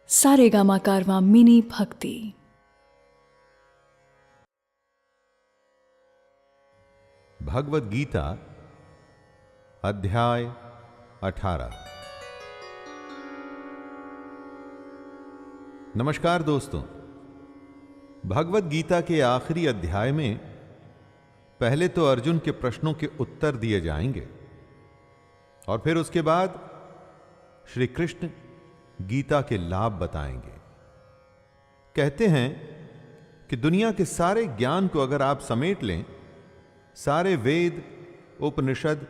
सारेगामा कारवां mini भक्ति। भगवद गीता अध्याय 18। नमस्कार दोस्तों, भगवद गीता के आखिरी अध्याय में पहले तो अर्जुन के प्रश्नों के उत्तर दिए जाएंगे और फिर उसके बाद श्री कृष्ण गीता के लाभ बताएंगे। कहते हैं कि दुनिया के सारे ज्ञान को अगर आप समेट लें, सारे वेद, उपनिषद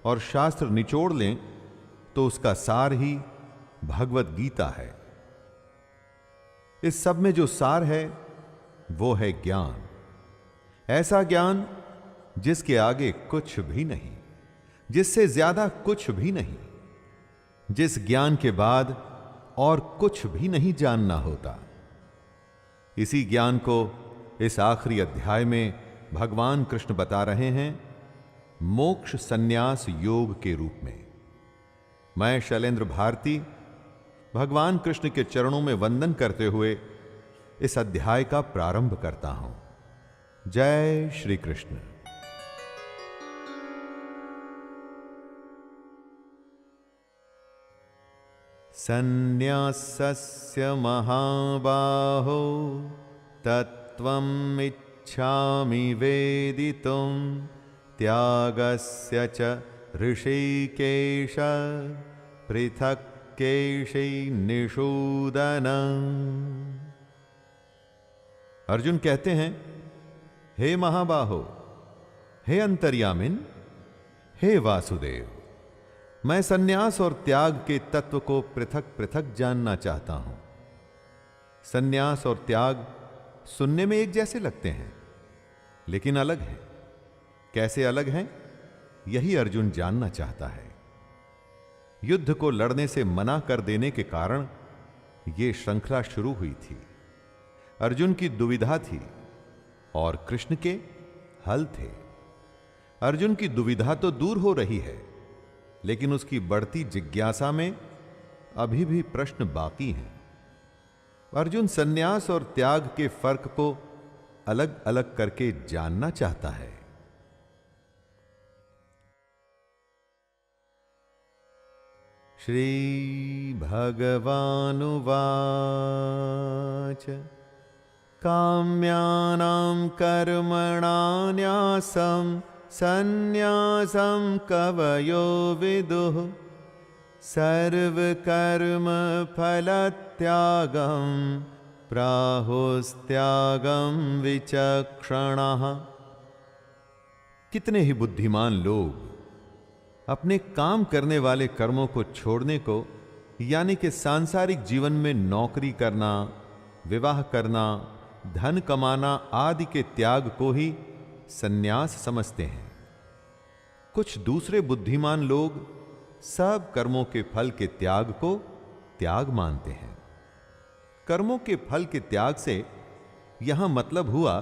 और शास्त्र निचोड़ लें, तो उसका सार ही भगवद गीता है। इस सब में जो सार है वो है ज्ञान। ऐसा ज्ञान जिसके आगे कुछ भी नहीं, जिससे ज्यादा कुछ भी नहीं, जिस ज्ञान के बाद और कुछ भी नहीं जानना होता। इसी ज्ञान को इस आखिरी अध्याय में भगवान कृष्ण बता रहे हैं मोक्ष संन्यास योग के रूप में। मैं शैलेंद्र भारती भगवान कृष्ण के चरणों में वंदन करते हुए इस अध्याय का प्रारंभ करता हूं। जय श्री कृष्ण। संन्यासस्य महाबाहो तत्त्वम् इच्छामि वेदितुं त्यागस्य च ऋषिकेश पृथक् केशै निषूदन। अर्जुन कहते हैं, हे महाबाहो, हे अंतर्यामिन, हे वासुदेव, मैं सन्यास और त्याग के तत्व को पृथक पृथक जानना चाहता हूं। सन्यास और त्याग सुनने में एक जैसे लगते हैं, लेकिन अलग हैं। कैसे अलग हैं, यही अर्जुन जानना चाहता है। युद्ध को लड़ने से मना कर देने के कारण यह श्रृंखला शुरू हुई थी। अर्जुन की दुविधा थी और कृष्ण के हल थे। अर्जुन की दुविधा तो दूर हो रही है, लेकिन उसकी बढ़ती जिज्ञासा में अभी भी प्रश्न बाकी हैं। अर्जुन सन्यास और त्याग के फर्क को अलग अलग करके जानना चाहता है। श्री भगवानुवाच काम्यानां कर्मणान्यासं सन्न्यासं कवयो विदुः सर्वकर्म फलत्यागं प्राहुस्त्यागं विचक्षणः। कितने ही बुद्धिमान लोग अपने काम करने वाले कर्मों को छोड़ने को, यानी कि सांसारिक जीवन में नौकरी करना, विवाह करना, धन कमाना आदि के त्याग को ही सन्यास समझते हैं। कुछ दूसरे बुद्धिमान लोग सब कर्मों के फल के त्याग को त्याग मानते हैं। कर्मों के फल के त्याग से यहां मतलब हुआ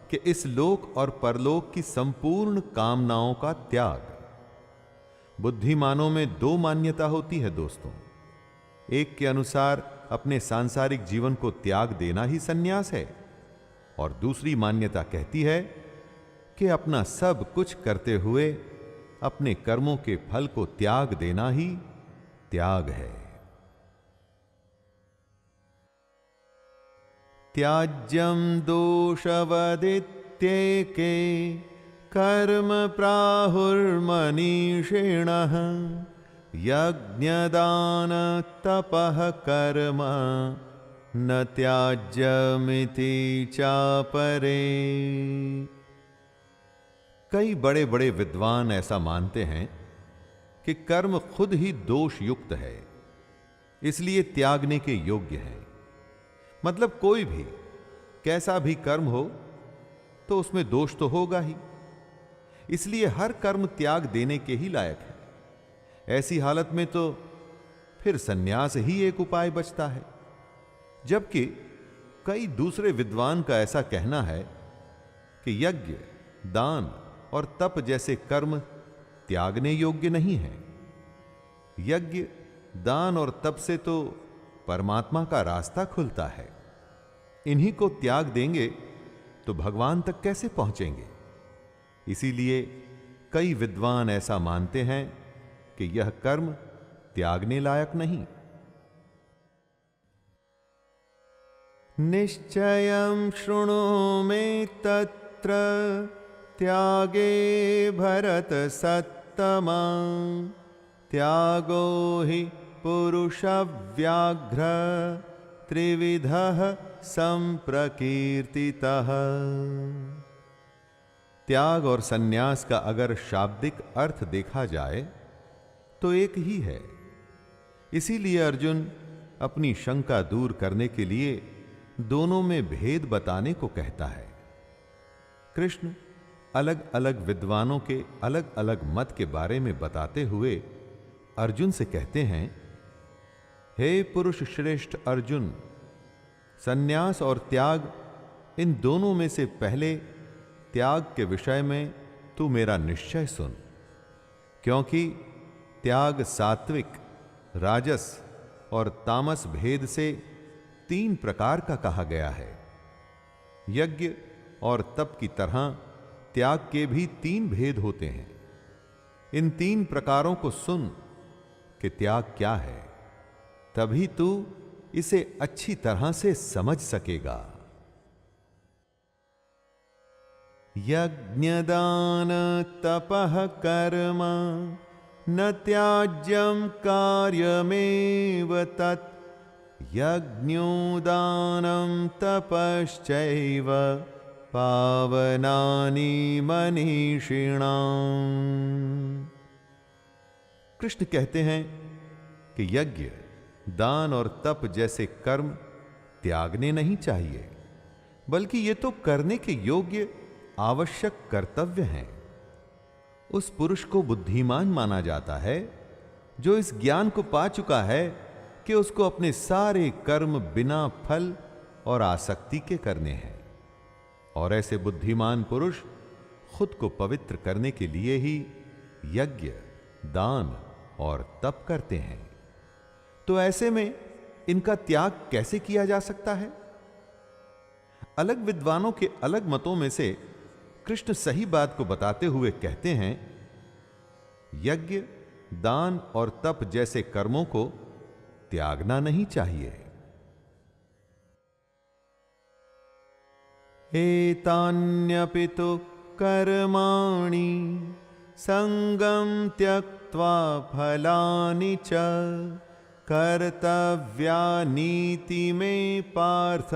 कि इस लोक और परलोक की संपूर्ण कामनाओं का त्याग। बुद्धिमानों में दो मान्यता होती है दोस्तों। एक के अनुसार अपने सांसारिक जीवन को त्याग देना ही सन्यास है, और दूसरी मान्यता कहती है कि अपना सब कुछ करते हुए अपने कर्मों के फल को त्याग देना ही त्याग है। त्याज्यं दोषवदित्येके कर्म प्राहुर्मनीषिणः यज्ञदान तपः कर्म न त्याज्यमिति चापरे। कई बड़े बड़े विद्वान ऐसा मानते हैं कि कर्म खुद ही दोष युक्त है, इसलिए त्यागने के योग्य है। मतलब कोई भी कैसा भी कर्म हो तो उसमें दोष तो होगा ही, इसलिए हर कर्म त्याग देने के ही लायक है। ऐसी हालत में तो फिर सन्यास ही एक उपाय बचता है। जबकि कई दूसरे विद्वान का ऐसा कहना है कि यज्ञ, दान और तप जैसे कर्म त्यागने योग्य नहीं है। यज्ञ, दान और तप से तो परमात्मा का रास्ता खुलता है। इन्हीं को त्याग देंगे तो भगवान तक कैसे पहुंचेंगे? इसीलिए कई विद्वान ऐसा मानते हैं कि यह कर्म त्यागने लायक नहीं। निश्चयं शृणु मे तत्र त्यागे भरत सत्तमा त्यागो हि पुरुष व्याघ्र त्रिविधः संप्रकीर्तितः। त्याग और सन्यास का अगर शाब्दिक अर्थ देखा जाए तो एक ही है। इसीलिए अर्जुन अपनी शंका दूर करने के लिए दोनों में भेद बताने को कहता है। कृष्ण अलग अलग विद्वानों के अलग अलग मत के बारे में बताते हुए अर्जुन से कहते हैं, हे पुरुष श्रेष्ठ अर्जुन, सन्यास और त्याग इन दोनों में से पहले त्याग के विषय में तू मेरा निश्चय सुन, क्योंकि त्याग सात्विक, राजस और तामस भेद से 3 प्रकार का कहा गया है। यज्ञ और तप की तरह त्याग के भी 3 भेद होते हैं। इन 3 प्रकारों को सुन कि त्याग क्या है, तभी तू इसे अच्छी तरह से समझ सकेगा। यज्ञदान तपः कर्म न त्याज्यं कार्यमेव तत् यज्ञोदानं तपश्चैव पावनानि मनीषिणाम्। कृष्ण कहते हैं कि यज्ञ, दान और तप जैसे कर्म त्यागने नहीं चाहिए, बल्कि ये तो करने के योग्य आवश्यक कर्तव्य हैं। उस पुरुष को बुद्धिमान माना जाता है जो इस ज्ञान को पा चुका है कि उसको अपने सारे कर्म बिना फल और आसक्ति के करने हैं। और ऐसे बुद्धिमान पुरुष खुद को पवित्र करने के लिए ही यज्ञ, दान और तप करते हैं। तो ऐसे में इनका त्याग कैसे किया जा सकता है? अलग विद्वानों के अलग मतों में से कृष्ण सही बात को बताते हुए कहते हैं, यज्ञ, दान और तप जैसे कर्मों को त्यागना नहीं चाहिए। एतान्यपि तु कर्माणि संगं त्यक्त्वा फलानि च कर्तव्यानीति मे पार्थ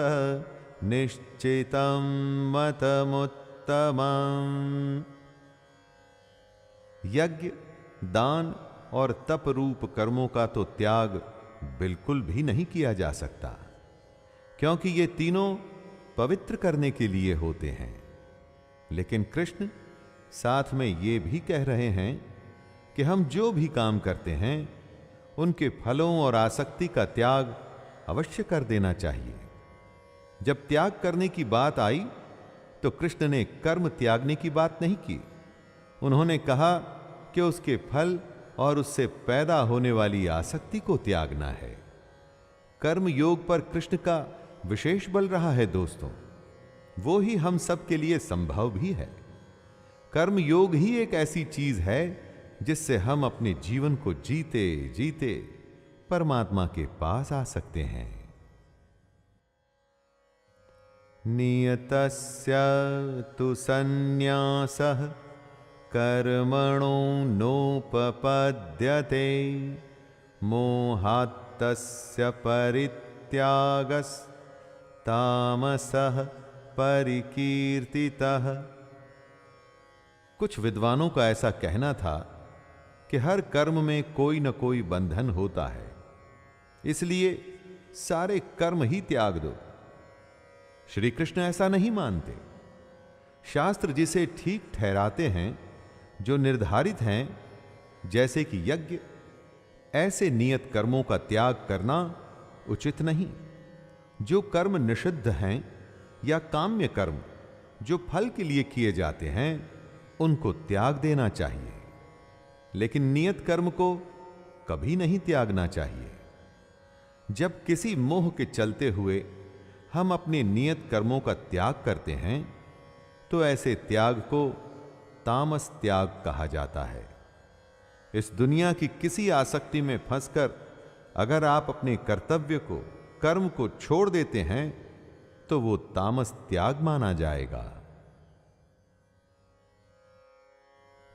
निश्चितं मतमुत्तमम्। यज्ञ, दान और तप रूप कर्मों का तो त्याग बिल्कुल भी नहीं किया जा सकता, क्योंकि ये तीनों पवित्र करने के लिए होते हैं। लेकिन कृष्ण साथ में ये भी कह रहे हैं कि हम जो भी काम करते हैं उनके फलों और आसक्ति का त्याग अवश्य कर देना चाहिए। जब त्याग करने की बात आई तो कृष्ण ने कर्म त्यागने की बात नहीं की। उन्होंने कहा कि उसके फल और उससे पैदा होने वाली आसक्ति को त्यागना है। कर्म योग पर कृष्ण का विशेष बल रहा है दोस्तों। वो ही हम सब के लिए संभव भी है। कर्म योग ही एक ऐसी चीज है जिससे हम अपने जीवन को जीते जीते परमात्मा के पास आ सकते हैं। नियतस्य तु सन्न्यासः कर्मणो नोपपद्यते मोहात्तस्य परित्यागस्तामसः परिकीर्तितः। कुछ विद्वानों का ऐसा कहना था कि हर कर्म में कोई न कोई बंधन होता है, इसलिए सारे कर्म ही त्याग दो। श्री कृष्ण ऐसा नहीं मानते। शास्त्र जिसे ठीक ठहराते हैं, जो निर्धारित हैं, जैसे कि यज्ञ, ऐसे नियत कर्मों का त्याग करना उचित नहीं। जो कर्म निषिद्ध हैं या काम्य कर्म जो फल के लिए किए जाते हैं, उनको त्याग देना चाहिए, लेकिन नियत कर्म को कभी नहीं त्यागना चाहिए। जब किसी मोह के चलते हुए हम अपने नियत कर्मों का त्याग करते हैं तो ऐसे त्याग को तामस त्याग कहा जाता है। इस दुनिया की किसी आसक्ति में फंसकर अगर आप अपने कर्तव्य को, कर्म को छोड़ देते हैं तो वो तामस त्याग माना जाएगा।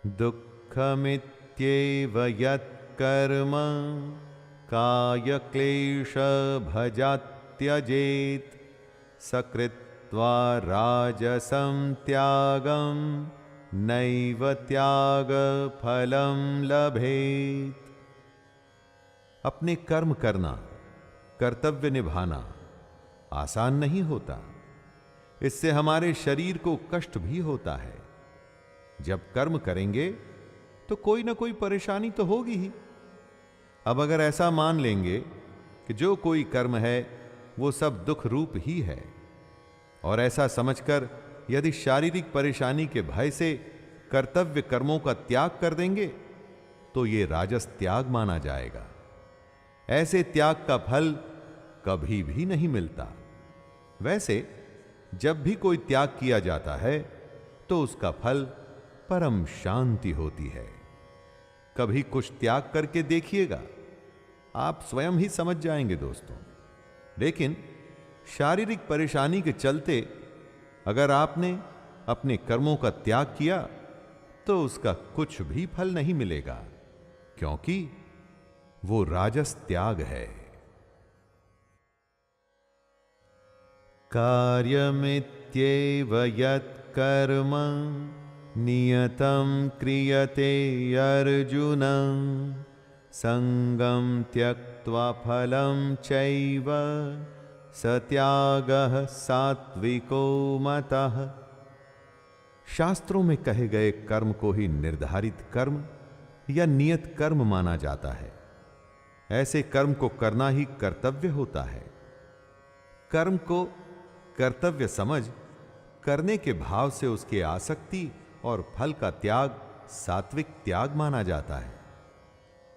दुःखमित्येव यत्कर्म काय क्लेश भजात् त्यजेत् सकृत्वा राजसं त्यागं नैव त्याग फलं लभेत्। अपने कर्म करना, कर्तव्य निभाना आसान नहीं होता। इससे हमारे शरीर को कष्ट भी होता है। जब कर्म करेंगे तो कोई ना कोई परेशानी तो होगी ही। अब अगर ऐसा मान लेंगे कि जो कोई कर्म है वो सब दुख रूप ही है, और ऐसा समझकर यदि शारीरिक परेशानी के भय से कर्तव्य कर्मों का त्याग कर देंगे तो ये राजस त्याग माना जाएगा। ऐसे त्याग का फल कभी भी नहीं मिलता। वैसे जब भी कोई त्याग किया जाता है तो उसका फल परम शांति होती है। कभी कुछ त्याग करके देखिएगा, आप स्वयं ही समझ जाएंगे दोस्तों। लेकिन शारीरिक परेशानी के चलते अगर आपने अपने कर्मों का त्याग किया तो उसका कुछ भी फल नहीं मिलेगा, क्योंकि वो राजस त्याग है। कार्यमित्येव यत्कर्म नियतं क्रियते अर्जुन संगं त्यक्त्वा फलं चैव सत्यागः सात्विको मतः। शास्त्रों में कहे गए कर्म को ही निर्धारित कर्म या नियत कर्म माना जाता है। ऐसे कर्म को करना ही कर्तव्य होता है। कर्म को कर्तव्य समझ करने के भाव से उसके आसक्ति और फल का त्याग सात्विक त्याग माना जाता है।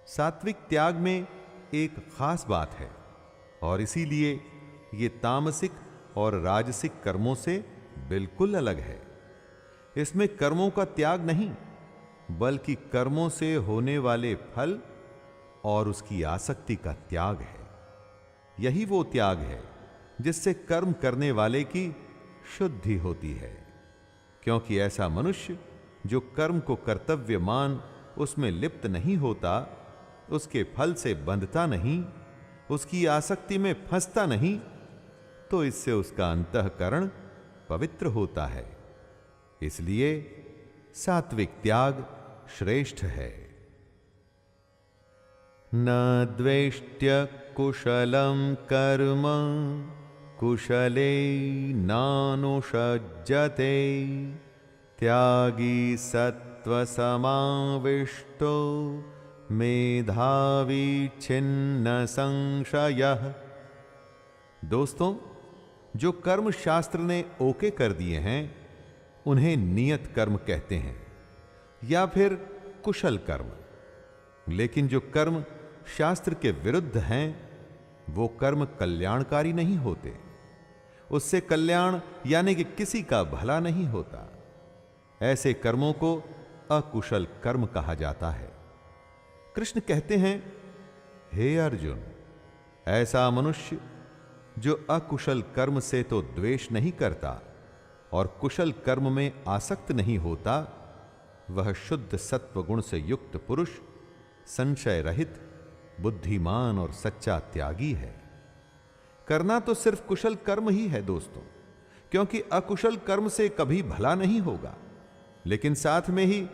सात्विक त्याग में एक खास बात है, और इसीलिए ये तामसिक और राजसिक कर्मों से बिल्कुल अलग है। इसमें कर्मों का त्याग नहीं, बल्कि कर्मों से होने वाले फल और उसकी आसक्ति का त्याग है। यही वो त्याग है जिससे कर्म करने वाले की शुद्धि होती है। क्योंकि ऐसा मनुष्य जो कर्म को कर्तव्य मान उसमें लिप्त नहीं होता, उसके फल से बंधता नहीं, उसकी आसक्ति में फंसता नहीं, तो इससे उसका अंतःकरण पवित्र होता है। इसलिए सात्विक त्याग श्रेष्ठ है। न द्वेष्ट्य कुशलं कर्म कुशले नानुषज्जते त्यागी सत्व समाविष्टो मेधावी छिन्न संशयः। दोस्तों, जो कर्म शास्त्र ने ओके कर दिए हैं उन्हें नियत कर्म कहते हैं या फिर कुशल कर्म। लेकिन जो कर्म शास्त्र के विरुद्ध हैं वो कर्म कल्याणकारी नहीं होते। उससे कल्याण यानी कि किसी का भला नहीं होता। ऐसे कर्मों को अकुशल कर्म कहा जाता है। कृष्ण कहते हैं, हे अर्जुन, ऐसा मनुष्य जो अकुशल कर्म से तो द्वेष नहीं करता और कुशल कर्म में आसक्त नहीं होता, वह शुद्ध सत्व गुण से युक्त पुरुष, संशय रहित, बुद्धिमान और सच्चा त्यागी है। करना तो सिर्फ कुशल कर्म ही है दोस्तों, क्योंकि अकुशल कर्म से कभी भला नहीं होगा। लेकिन साथ में ही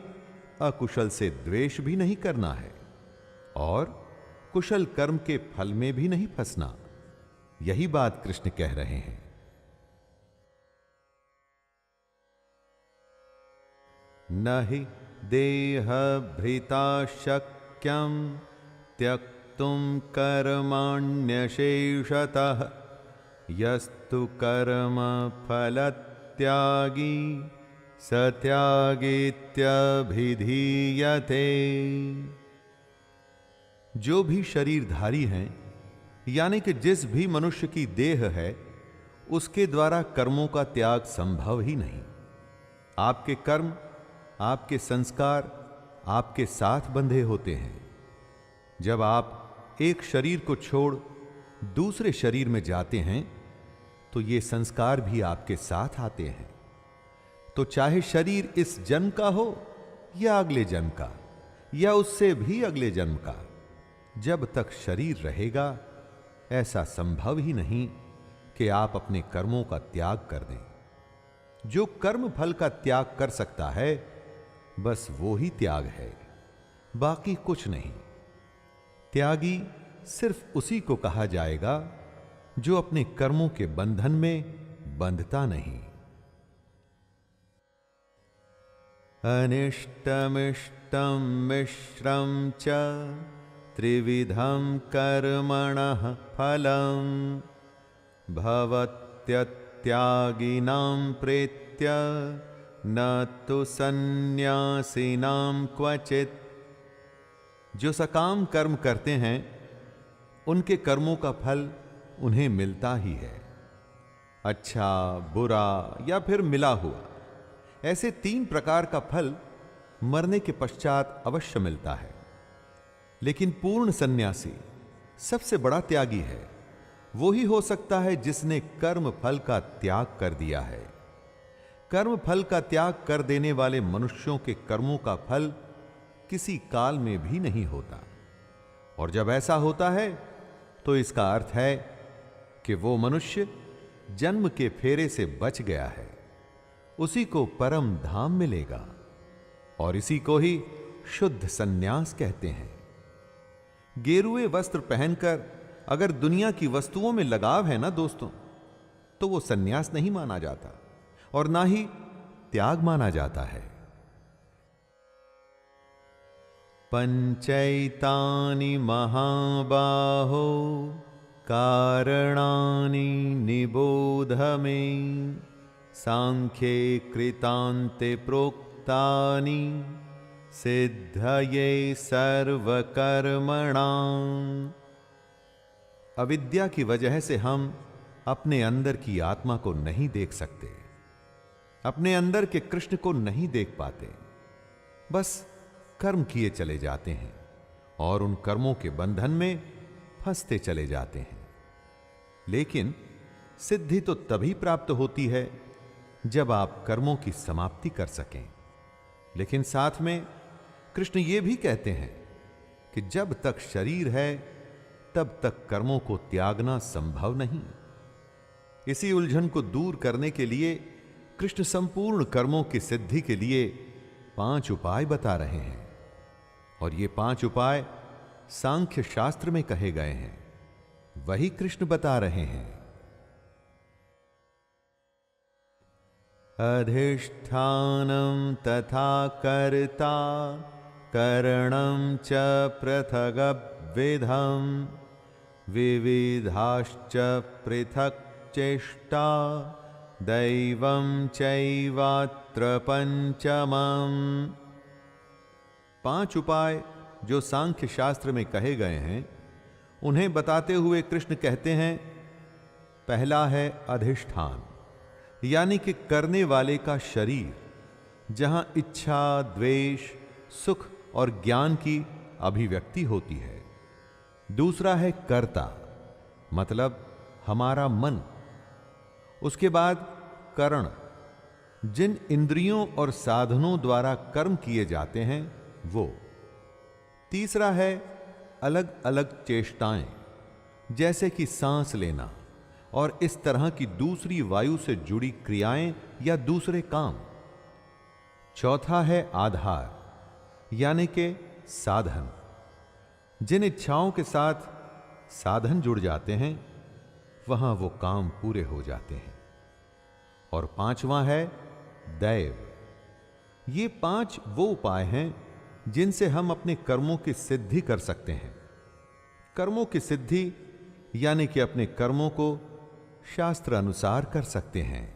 अकुशल से द्वेष भी नहीं करना है और कुशल कर्म के फल में भी नहीं फंसना। यही बात कृष्ण कह रहे हैं। न हि देहभृता शक्यं त्यक्तुं कर्माण्यशेषतः यस्तु कर्म फलत्यागी स त्यागेत्यभिधीयते। जो भी शरीरधारी हैं यानी कि जिस भी मनुष्य की देह है उसके द्वारा कर्मों का त्याग संभव ही नहीं। आपके कर्म, आपके संस्कार आपके साथ बंधे होते हैं। जब आप एक शरीर को छोड़ दूसरे शरीर में जाते हैं तो ये संस्कार भी आपके साथ आते हैं। तो चाहे शरीर इस जन्म का हो या अगले जन्म का या उससे भी अगले जन्म का, जब तक शरीर रहेगा ऐसा संभव ही नहीं कि आप अपने कर्मों का त्याग कर दें। जो कर्म फल का त्याग कर सकता है बस वो ही त्याग है, बाकी कुछ नहीं। त्यागी सिर्फ उसी को कहा जाएगा जो अपने कर्मों के बंधन में बंधता नहीं। अनिष्टमिष्टं मिश्रं च त्रिविधं कर्मणः फलं भवत्यत्यागिनां प्रेत्य न तु सन्न्यासिनां क्वचित्। जो सकाम कर्म करते हैं उनके कर्मों का फल उन्हें मिलता ही है, अच्छा, बुरा या फिर मिला हुआ। ऐसे 3 प्रकार का फल मरने के पश्चात अवश्य मिलता है। लेकिन पूर्ण सन्यासी सबसे बड़ा त्यागी है। वो ही हो सकता है जिसने कर्म फल का त्याग कर दिया है। कर्म फल का त्याग कर देने वाले मनुष्यों के कर्मों का फल किसी काल में भी नहीं होता। और जब ऐसा होता है तो इसका अर्थ है कि वो मनुष्य जन्म के फेरे से बच गया है। उसी को परम धाम मिलेगा और इसी को ही शुद्ध सन्यास कहते हैं। गेरुए वस्त्र पहनकर अगर दुनिया की वस्तुओं में लगाव है ना दोस्तों, तो वो सन्यास नहीं माना जाता और ना ही त्याग माना जाता है। पंचैतानि महाबाहो कारणानि निबोध मे सांख्ये कृतान्ते प्रोक्तानि सिद्धये सर्वकर्मणाम्। अविद्या की वजह से हम अपने अंदर की आत्मा को नहीं देख सकते, अपने अंदर के कृष्ण को नहीं देख पाते, बस कर्म किए चले जाते हैं और उन कर्मों के बंधन में फंसते चले जाते हैं। लेकिन सिद्धि तो तभी प्राप्त होती है जब आप कर्मों की समाप्ति कर सकें। लेकिन साथ में कृष्ण ये भी कहते हैं कि जब तक शरीर है तब तक कर्मों को त्यागना संभव नहीं। इसी उलझन को दूर करने के लिए कृष्ण संपूर्ण कर्मों की सिद्धि के लिए 5 उपाय बता रहे हैं। और ये 5 उपाय सांख्य शास्त्र में कहे गए हैं, वही कृष्ण बता रहे हैं। अधिष्ठानं तथा कर्ता करणं च पृथग्विधं विविधाश्च पृथक् चेष्टा दैवं चैवात्र पंचमम्। 5 उपाय जो सांख्य शास्त्र में कहे गए हैं उन्हें बताते हुए कृष्ण कहते हैं, पहला है अधिष्ठान, यानी कि करने वाले का शरीर, जहां इच्छा, द्वेष, सुख और ज्ञान की अभिव्यक्ति होती है। दूसरा है कर्ता, मतलब हमारा मन। उसके बाद करण, जिन इंद्रियों और साधनों द्वारा कर्म किए जाते हैं वो। तीसरा है अलग अलग चेष्टाएं, जैसे कि सांस लेना और इस तरह की दूसरी वायु से जुड़ी क्रियाएं या दूसरे काम। चौथा है आधार, यानी कि साधन। जिन इच्छाओं के साथ साधन जुड़ जाते हैं वहां वो काम पूरे हो जाते हैं। और 5वां है दैव। ये 5 वो उपाय हैं जिनसे हम अपने कर्मों की सिद्धि कर सकते हैं। कर्मों की सिद्धि यानी कि अपने कर्मों को शास्त्र अनुसार कर सकते हैं।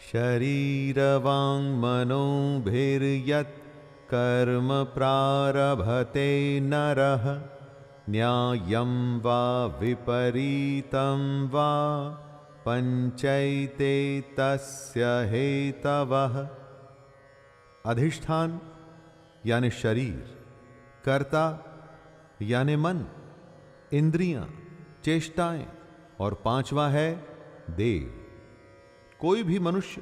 शरीर वांग मनोभिर्यत् कर्म प्रारभते नरः न्यायं वा विपरीतं वा पंचैते तस्य हेतवः। अधिष्ठान यानी शरीर, कर्ता यानी मन, इंद्रियां, चेष्टाएं और पांचवा है देव। कोई भी मनुष्य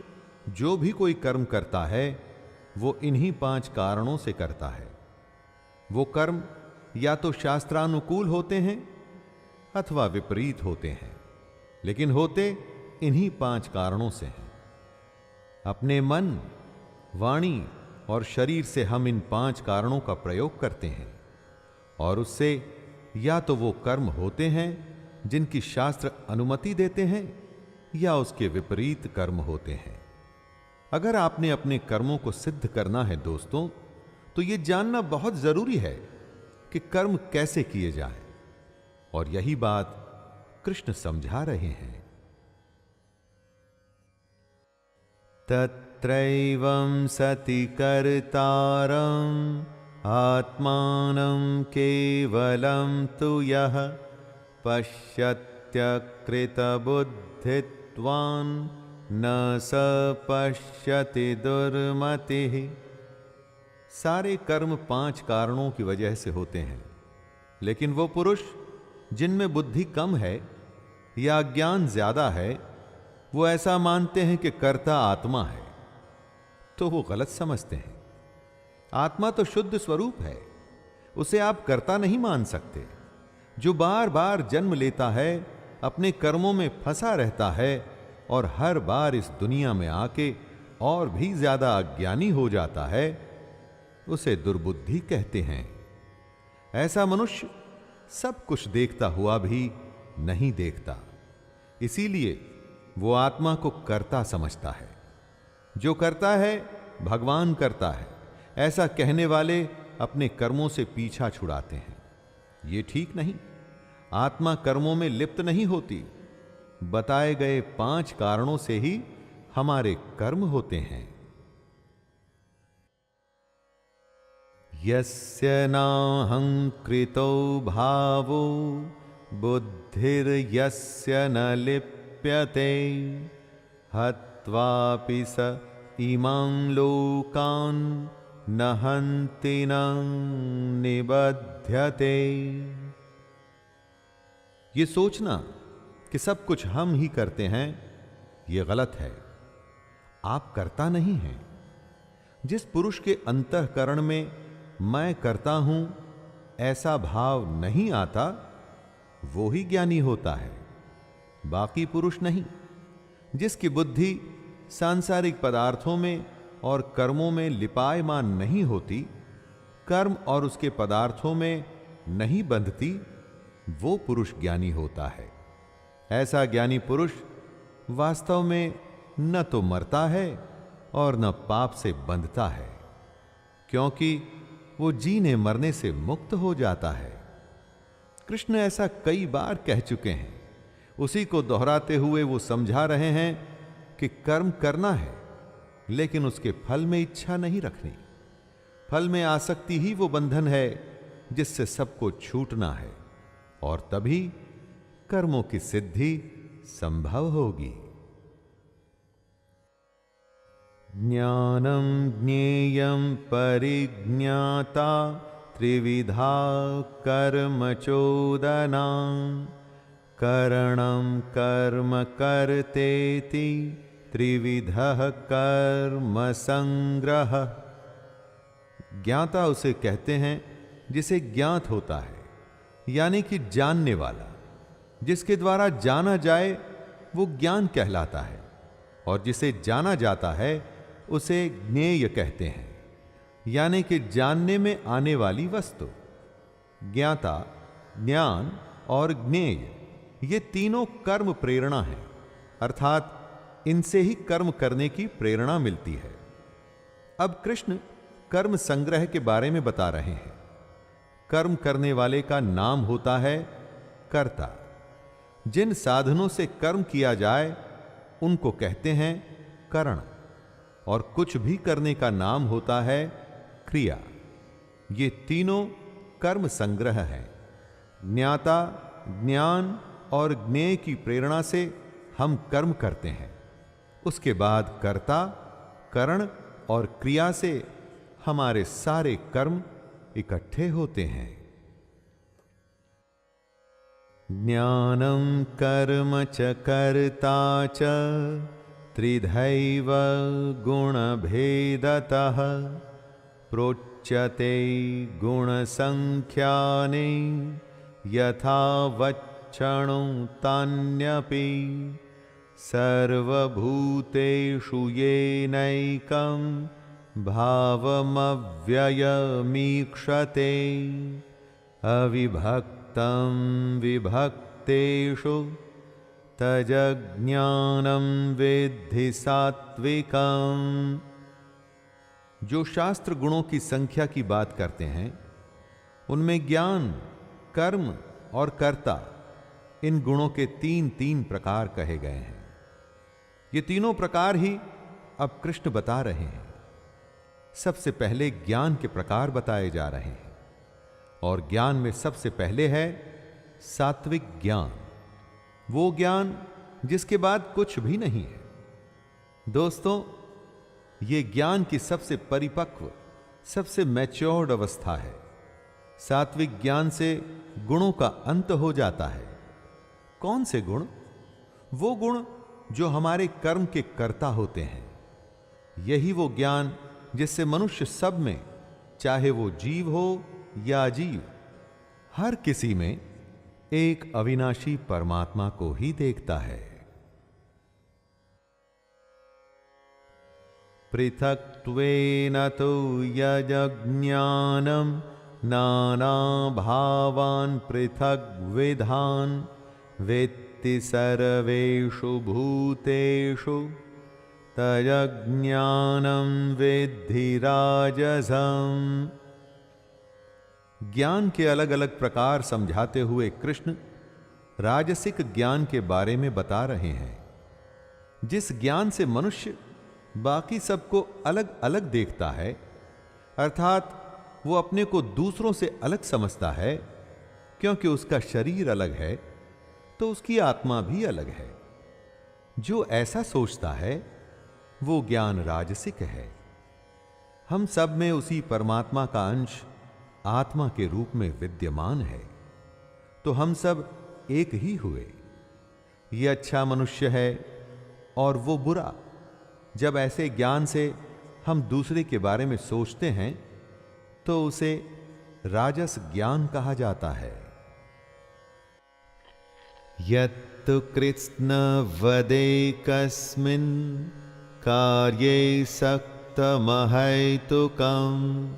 जो भी कोई कर्म करता है वो इन्हीं 5 कारणों से करता है। वो कर्म या तो शास्त्रानुकूल होते हैं अथवा विपरीत होते हैं, लेकिन होते इन्हीं 5 कारणों से हैं। अपने मन, वाणी और शरीर से हम इन 5 कारणों का प्रयोग करते हैं और उससे या तो वो कर्म होते हैं जिनकी शास्त्र अनुमति देते हैं या उसके विपरीत कर्म होते हैं। अगर आपने अपने कर्मों को सिद्ध करना है दोस्तों, तो यह जानना बहुत जरूरी है कि कर्म कैसे किए जाएं, और यही बात कृष्ण समझा रहे हैं। तत्रैवं सति कर्तारम् आत्मानं केवलं तु यः पश्यत्यकृतबुद्धित्वान् न स पश्यति दुर्मतिः। सारे कर्म 5 कारणों की वजह से होते हैं, लेकिन वो पुरुष जिनमें बुद्धि कम है या ज्ञान ज्यादा है, वो ऐसा मानते हैं कि कर्ता आत्मा है, तो वो गलत समझते हैं। आत्मा तो शुद्ध स्वरूप है, उसे आप कर्ता नहीं मान सकते। जो बार बार जन्म लेता है, अपने कर्मों में फंसा रहता है और हर बार इस दुनिया में आके और भी ज्यादा अज्ञानी हो जाता है, उसे दुर्बुद्धि कहते हैं। ऐसा मनुष्य सब कुछ देखता हुआ भी नहीं देखता, इसीलिए वो आत्मा को कर्ता समझता है। जो करता है भगवान करता है, ऐसा कहने वाले अपने कर्मों से पीछा छुड़ाते हैं। ये ठीक नहीं। आत्मा कर्मों में लिप्त नहीं होती। बताए गए 5 कारणों से ही हमारे कर्म होते हैं। यस्य नाहंकृतो भावो बुद्धिर्यस्य न लिप्यते हत्वापि स इमां लोकान् न हन्ति न निबध्यते। ये सोचना कि सब कुछ हम ही करते हैं, ये गलत है। आप करता नहीं हैं। जिस पुरुष के अंतःकरण में मैं करता हूं ऐसा भाव नहीं आता, वो ही ज्ञानी होता है, बाकी पुरुष नहीं। जिसकी बुद्धि सांसारिक पदार्थों में और कर्मों में लिपायमान नहीं होती, कर्म और उसके पदार्थों में नहीं बंधती, वो पुरुष ज्ञानी होता है। ऐसा ज्ञानी पुरुष वास्तव में न तो मरता है और न पाप से बंधता है, क्योंकि वो जीने मरने से मुक्त हो जाता है। कृष्ण ऐसा कई बार कह चुके हैं। उसी को दोहराते हुए वो समझा रहे हैं कि कर्म करना है, लेकिन उसके फल में इच्छा नहीं रखनी। फल में आसक्ति ही वो बंधन है जिससे सबको छूटना है, और तभी कर्मों की सिद्धि संभव होगी। ज्ञानं ज्ञेयं परिज्ञाता त्रिविधा कर्म चोदना करणं कर्म कर्तेति त्रिविधः कर्म संग्रह। ज्ञाता उसे कहते हैं जिसे ज्ञात होता है, यानी कि जानने वाला। जिसके द्वारा जाना जाए वो ज्ञान कहलाता है, और जिसे जाना जाता है उसे ज्ञेय कहते हैं, यानी कि जानने में आने वाली वस्तु। ज्ञाता, ज्ञान और ज्ञेय ये तीनों कर्म प्रेरणा है, अर्थात इनसे ही कर्म करने की प्रेरणा मिलती है। अब कृष्ण कर्म संग्रह के बारे में बता रहे हैं। कर्म करने वाले का नाम होता है कर्ता। जिन साधनों से कर्म किया जाए उनको कहते हैं करण, और कुछ भी करने का नाम होता है क्रिया। ये तीनों कर्म संग्रह है। ज्ञाता, ज्ञान और ज्ञेय की प्रेरणा से हम कर्म करते हैं। उसके बाद कर्ता, करण और क्रिया से हमारे सारे कर्म इकट्ठे होते हैं। ज्ञानम कर्म च कर्ता च त्रिधैव गुणभेदतः प्रोच्यते गुणसंख्याने यथा वक्षणो तान्यपि सर्वभूतेषु येनैकं भावमव्ययमीक्षते अविभक्तं विभक्तेषु तज्ज्ञानं विद्धि सात्विकम्। जो शास्त्र गुणों की संख्या की बात करते हैं, उनमें ज्ञान, कर्म और कर्ता, इन गुणों के तीन तीन प्रकार कहे गए हैं। ये तीनों प्रकार ही अब कृष्ण बता रहे हैं। सबसे पहले ज्ञान के प्रकार बताए जा रहे हैं, और ज्ञान में सबसे पहले है सात्विक ज्ञान, वो ज्ञान जिसके बाद कुछ भी नहीं है। दोस्तों, ये ज्ञान की सबसे परिपक्व, सबसे मैच्योर्ड अवस्था है। सात्विक ज्ञान से गुणों का अंत हो जाता है। कौन से गुण? वो गुण जो हमारे कर्म के कर्ता होते हैं। यही वो ज्ञान जिससे मनुष्य सब में, चाहे वो जीव हो या अजीव, हर किसी में एक अविनाशी परमात्मा को ही देखता है। पृथक्त्वेन तु यज्ञानं नाना भावान् पृथग्विधान् वेत्ति सर्वेषु भूतेषु तज्ज्ञानं विद्धि राजसम्। ज्ञान के अलग अलग प्रकार समझाते हुए कृष्ण राजसिक ज्ञान के बारे में बता रहे हैं। जिस ज्ञान से मनुष्य बाकी सबको अलग अलग देखता है, अर्थात वो अपने को दूसरों से अलग समझता है, क्योंकि उसका शरीर अलग है तो उसकी आत्मा भी अलग है। जो ऐसा सोचता है वो ज्ञान राजसिक है। हम सब में उसी परमात्मा का अंश आत्मा के रूप में विद्यमान है, तो हम सब एक ही हुए। ये अच्छा मनुष्य है और वो बुरा। जब ऐसे ज्ञान से हम दूसरे के बारे में सोचते हैं तो उसे राजस ज्ञान कहा जाता है। यत्तु कृत्स्न वदेकस्मिन् कार्ये सक्तमहैतुकम्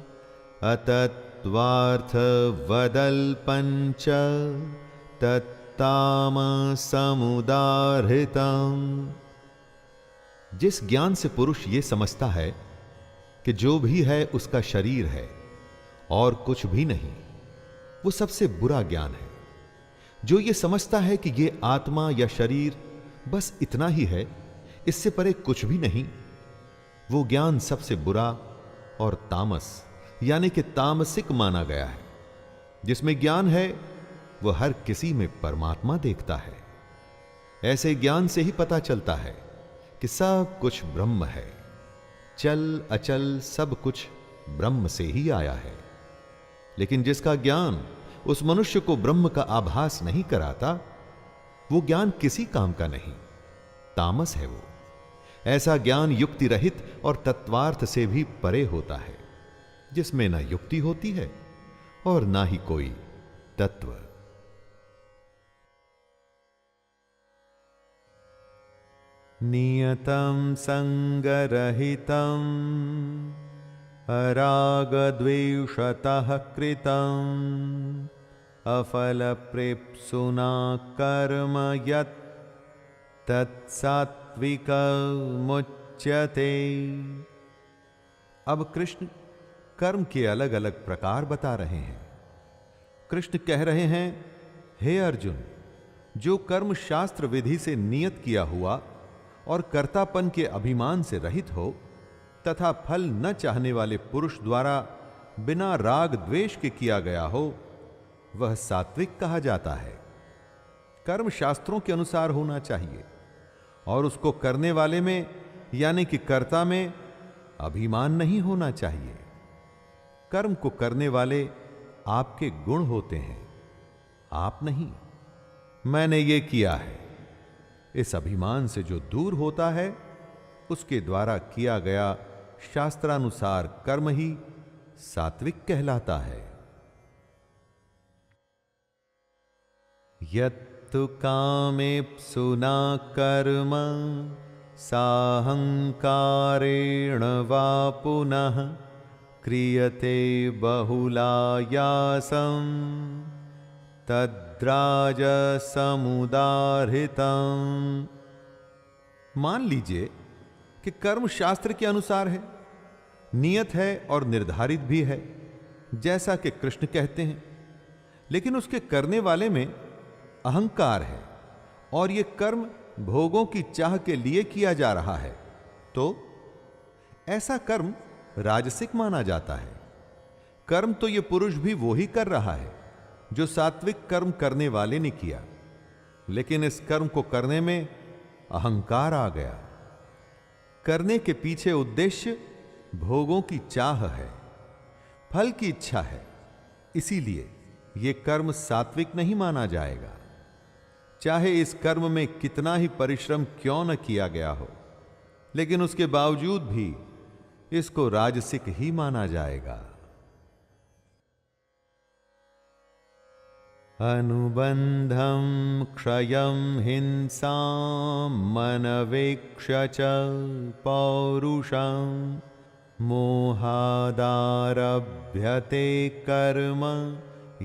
अतत्त्वार्थ वदल्पञ्च तत्तामसमुदाहृतम्। जिस ज्ञान से पुरुष ये समझता है कि जो भी है उसका शरीर है और कुछ भी नहीं, वो सबसे बुरा ज्ञान है। जो ये समझता है कि ये आत्मा या शरीर बस इतना ही है, इससे परे कुछ भी नहीं, वो ज्ञान सबसे बुरा और तामस यानी कि तामसिक माना गया है। जिसमें ज्ञान है वो हर किसी में परमात्मा देखता है। ऐसे ज्ञान से ही पता चलता है कि सब कुछ ब्रह्म है। चल अचल सब कुछ ब्रह्म से ही आया है। लेकिन जिसका ज्ञान उस मनुष्य को ब्रह्म का आभास नहीं कराता, वो ज्ञान किसी काम का नहीं, तामस है वो। ऐसा ज्ञान युक्ति रहित और तत्वार्थ से भी परे होता है, जिसमें ना युक्ति होती है और ना ही कोई तत्व। नियतं संगरहितं अरागद्वेषतः कृतं अफलप्रेप्सुना कर्म यत् तत्सात्विकमुच्यते। अब कृष्ण कर्म के अलग अलग प्रकार बता रहे हैं। कृष्ण कह रहे हैं, हे अर्जुन, जो कर्म शास्त्र विधि से नियत किया हुआ और कर्तापन के अभिमान से रहित हो तथा फल न चाहने वाले पुरुष द्वारा बिना राग द्वेष के किया गया हो, वह सात्विक कहा जाता है। कर्म शास्त्रों के अनुसार होना चाहिए और उसको करने वाले में यानी कि कर्ता में अभिमान नहीं होना चाहिए। कर्म को करने वाले आपके गुण होते हैं, आप नहीं। मैंने ये किया है, इस अभिमान से जो दूर होता है उसके द्वारा किया गया शास्त्रानुसार कर्म ही सात्विक कहलाता है। यत्तु कामेप्सुना कर्म साहंकारेण वा पुनः क्रियते बहुलायासं तद्राजसमुदाहृतं। मान लीजिए कि कर्म शास्त्र के अनुसार है, नियत है और निर्धारित भी है, जैसा कि कृष्ण कहते हैं, लेकिन उसके करने वाले में अहंकार है और यह कर्म भोगों की चाह के लिए किया जा रहा है, तो ऐसा कर्म राजसिक माना जाता है। कर्म तो यह पुरुष भी वो ही कर रहा है जो सात्विक कर्म करने वाले ने किया, लेकिन इस कर्म को करने में अहंकार आ गया। करने के पीछे उद्देश्य भोगों की चाह है, फल की इच्छा है, इसीलिए यह कर्म सात्विक नहीं माना जाएगा, चाहे इस कर्म में कितना ही परिश्रम क्यों न किया गया हो, लेकिन उसके बावजूद भी इसको राजसिक ही माना जाएगा। अनुबंधं क्षयं हिंसां मनवेक्ष्य च पौरुषं मोहादारभ्यते कर्म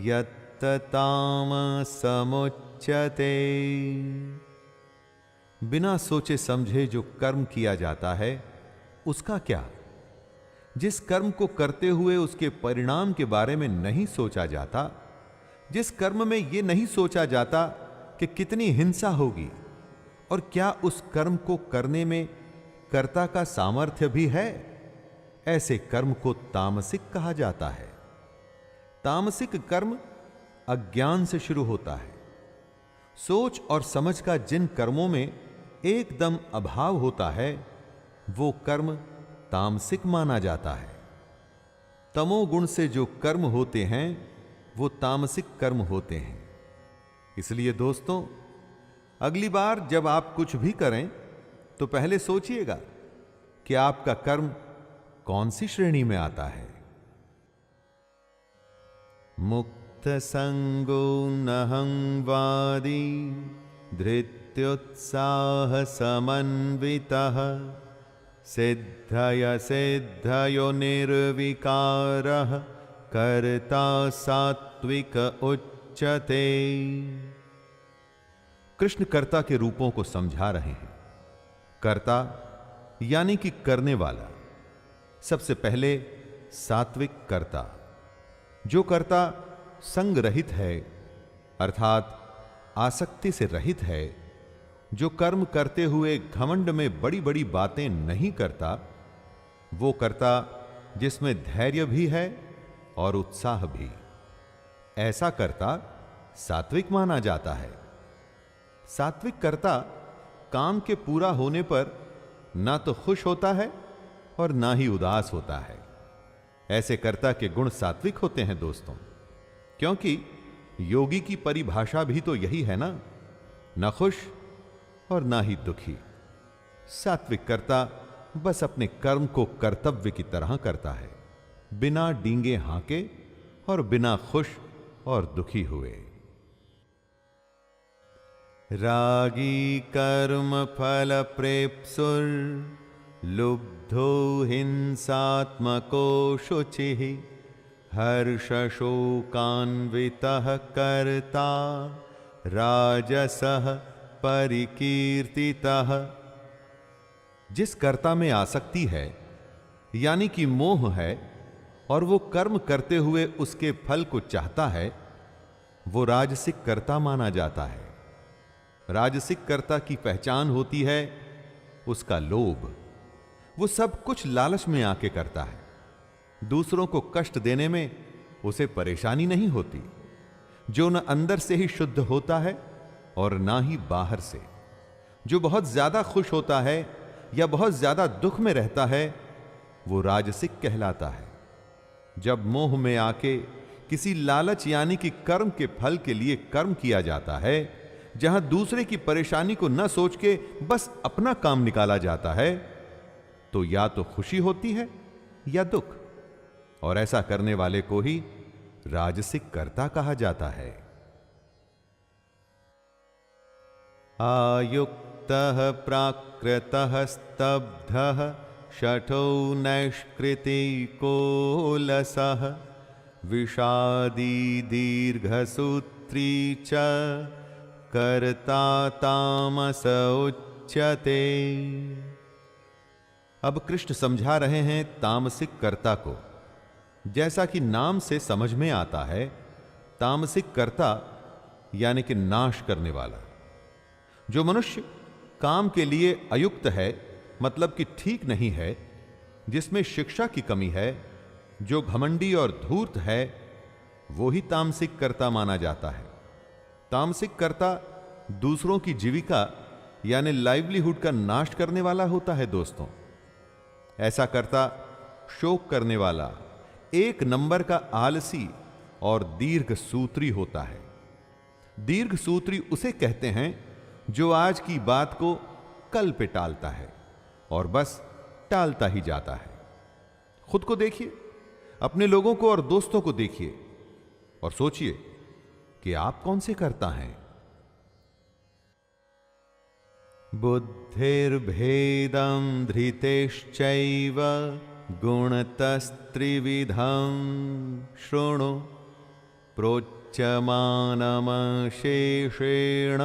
यत्तामसमुच्यते। बिना सोचे समझे जो कर्म किया जाता है उसका क्या? जिस कर्म को करते हुए उसके परिणाम के बारे में नहीं सोचा जाता, जिस कर्म में यह नहीं सोचा जाता कि कितनी हिंसा होगी और क्या उस कर्म को करने में कर्ता का सामर्थ्य भी है, ऐसे कर्म को तामसिक कहा जाता है। तामसिक कर्म अज्ञान से शुरू होता है। सोच और समझ का जिन कर्मों में एकदम अभाव होता है वो कर्म तामसिक माना जाता है। तमोगुण से जो कर्म होते हैं वो तामसिक कर्म होते हैं। इसलिए दोस्तों, अगली बार जब आप कुछ भी करें तो पहले सोचिएगा कि आपका कर्म कौन सी श्रेणी में आता है। मुक्त संगो नहंवादी धृत्युत्साह समन्वितः सिद्धय सिद्धयो निर्विकारः कर्ता सात्विक उच्यते। कृष्ण कर्ता के रूपों को समझा रहे हैं। कर्ता यानी कि करने वाला। सबसे पहले सात्विक कर्ता, जो कर्ता संग रहित है अर्थात आसक्ति से रहित है, जो कर्म करते हुए घमंड में बड़ी बड़ी बातें नहीं करता, वो कर्ता जिसमें धैर्य भी है और उत्साह भी, ऐसा कर्ता सात्विक माना जाता है। सात्विक कर्ता काम के पूरा होने पर ना तो खुश होता है और ना ही उदास होता है। ऐसे कर्ता के गुण सात्विक होते हैं दोस्तों, क्योंकि योगी की परिभाषा भी तो यही है ना, न खुश और ना ही दुखी। सात्विक कर्ता बस अपने कर्म को कर्तव्य की तरह करता है, बिना डींगे हांके और बिना खुश और दुखी हुए। रागी कर्म फल प्रेप्सुर लुब्धो हिंसात्मको शुचिः हर्ष शोकान्वितः कर्ता राजसः परिकीर्तितः। जिस कर्ता में आसक्ति है यानी कि मोह है और वो कर्म करते हुए उसके फल को चाहता है, वो राजसिक कर्ता माना जाता है। राजसिक कर्ता की पहचान होती है उसका लोभ। वो सब कुछ लालच में आके करता है। दूसरों को कष्ट देने में उसे परेशानी नहीं होती। जो न अंदर से ही शुद्ध होता है और ना ही बाहर से। जो बहुत ज्यादा खुश होता है या बहुत ज्यादा दुख में रहता है, वो राजसिक कहलाता है। जब मोह में आके किसी लालच यानी कि कर्म के फल के लिए कर्म किया जाता है, जहां दूसरे की परेशानी को न सोच के बस अपना काम निकाला जाता है, तो या तो खुशी होती है या दुख, और ऐसा करने वाले को ही राजसिक कर्ता कहा जाता है। आयुक्तः प्राकृतः स्तब्धः शठो नैष्कृतिको लसः विषादी दीर्घसूत्री च कर्ता तामस उच्यते। अब कृष्ण समझा रहे हैं तामसिक कर्ता को। जैसा कि नाम से समझ में आता है, तामसिक कर्ता यानी कि नाश करने वाला। जो मनुष्य काम के लिए अयुक्त है, मतलब कि ठीक नहीं है, जिसमें शिक्षा की कमी है, जो घमंडी और धूर्त है, वो ही तामसिक कर्ता माना जाता है। तामसिक कर्ता दूसरों की जीविका यानी लाइवलीहुड का नाश करने वाला होता है। दोस्तों, ऐसा कर्ता शोक करने वाला, एक नंबर का आलसी और दीर्घ सूत्री होता है। दीर्घ सूत्री उसे कहते हैं जो आज की बात को कल पे टालता है और बस टालता ही जाता है। खुद को देखिए, अपने लोगों को और दोस्तों को देखिए और सोचिए कि आप कौन से कर्ता हैं। बुद्धिर्भेदं धृतेश्चैव गुणतस्त्रिविधं शृणु प्रोच्यमानमशेषेण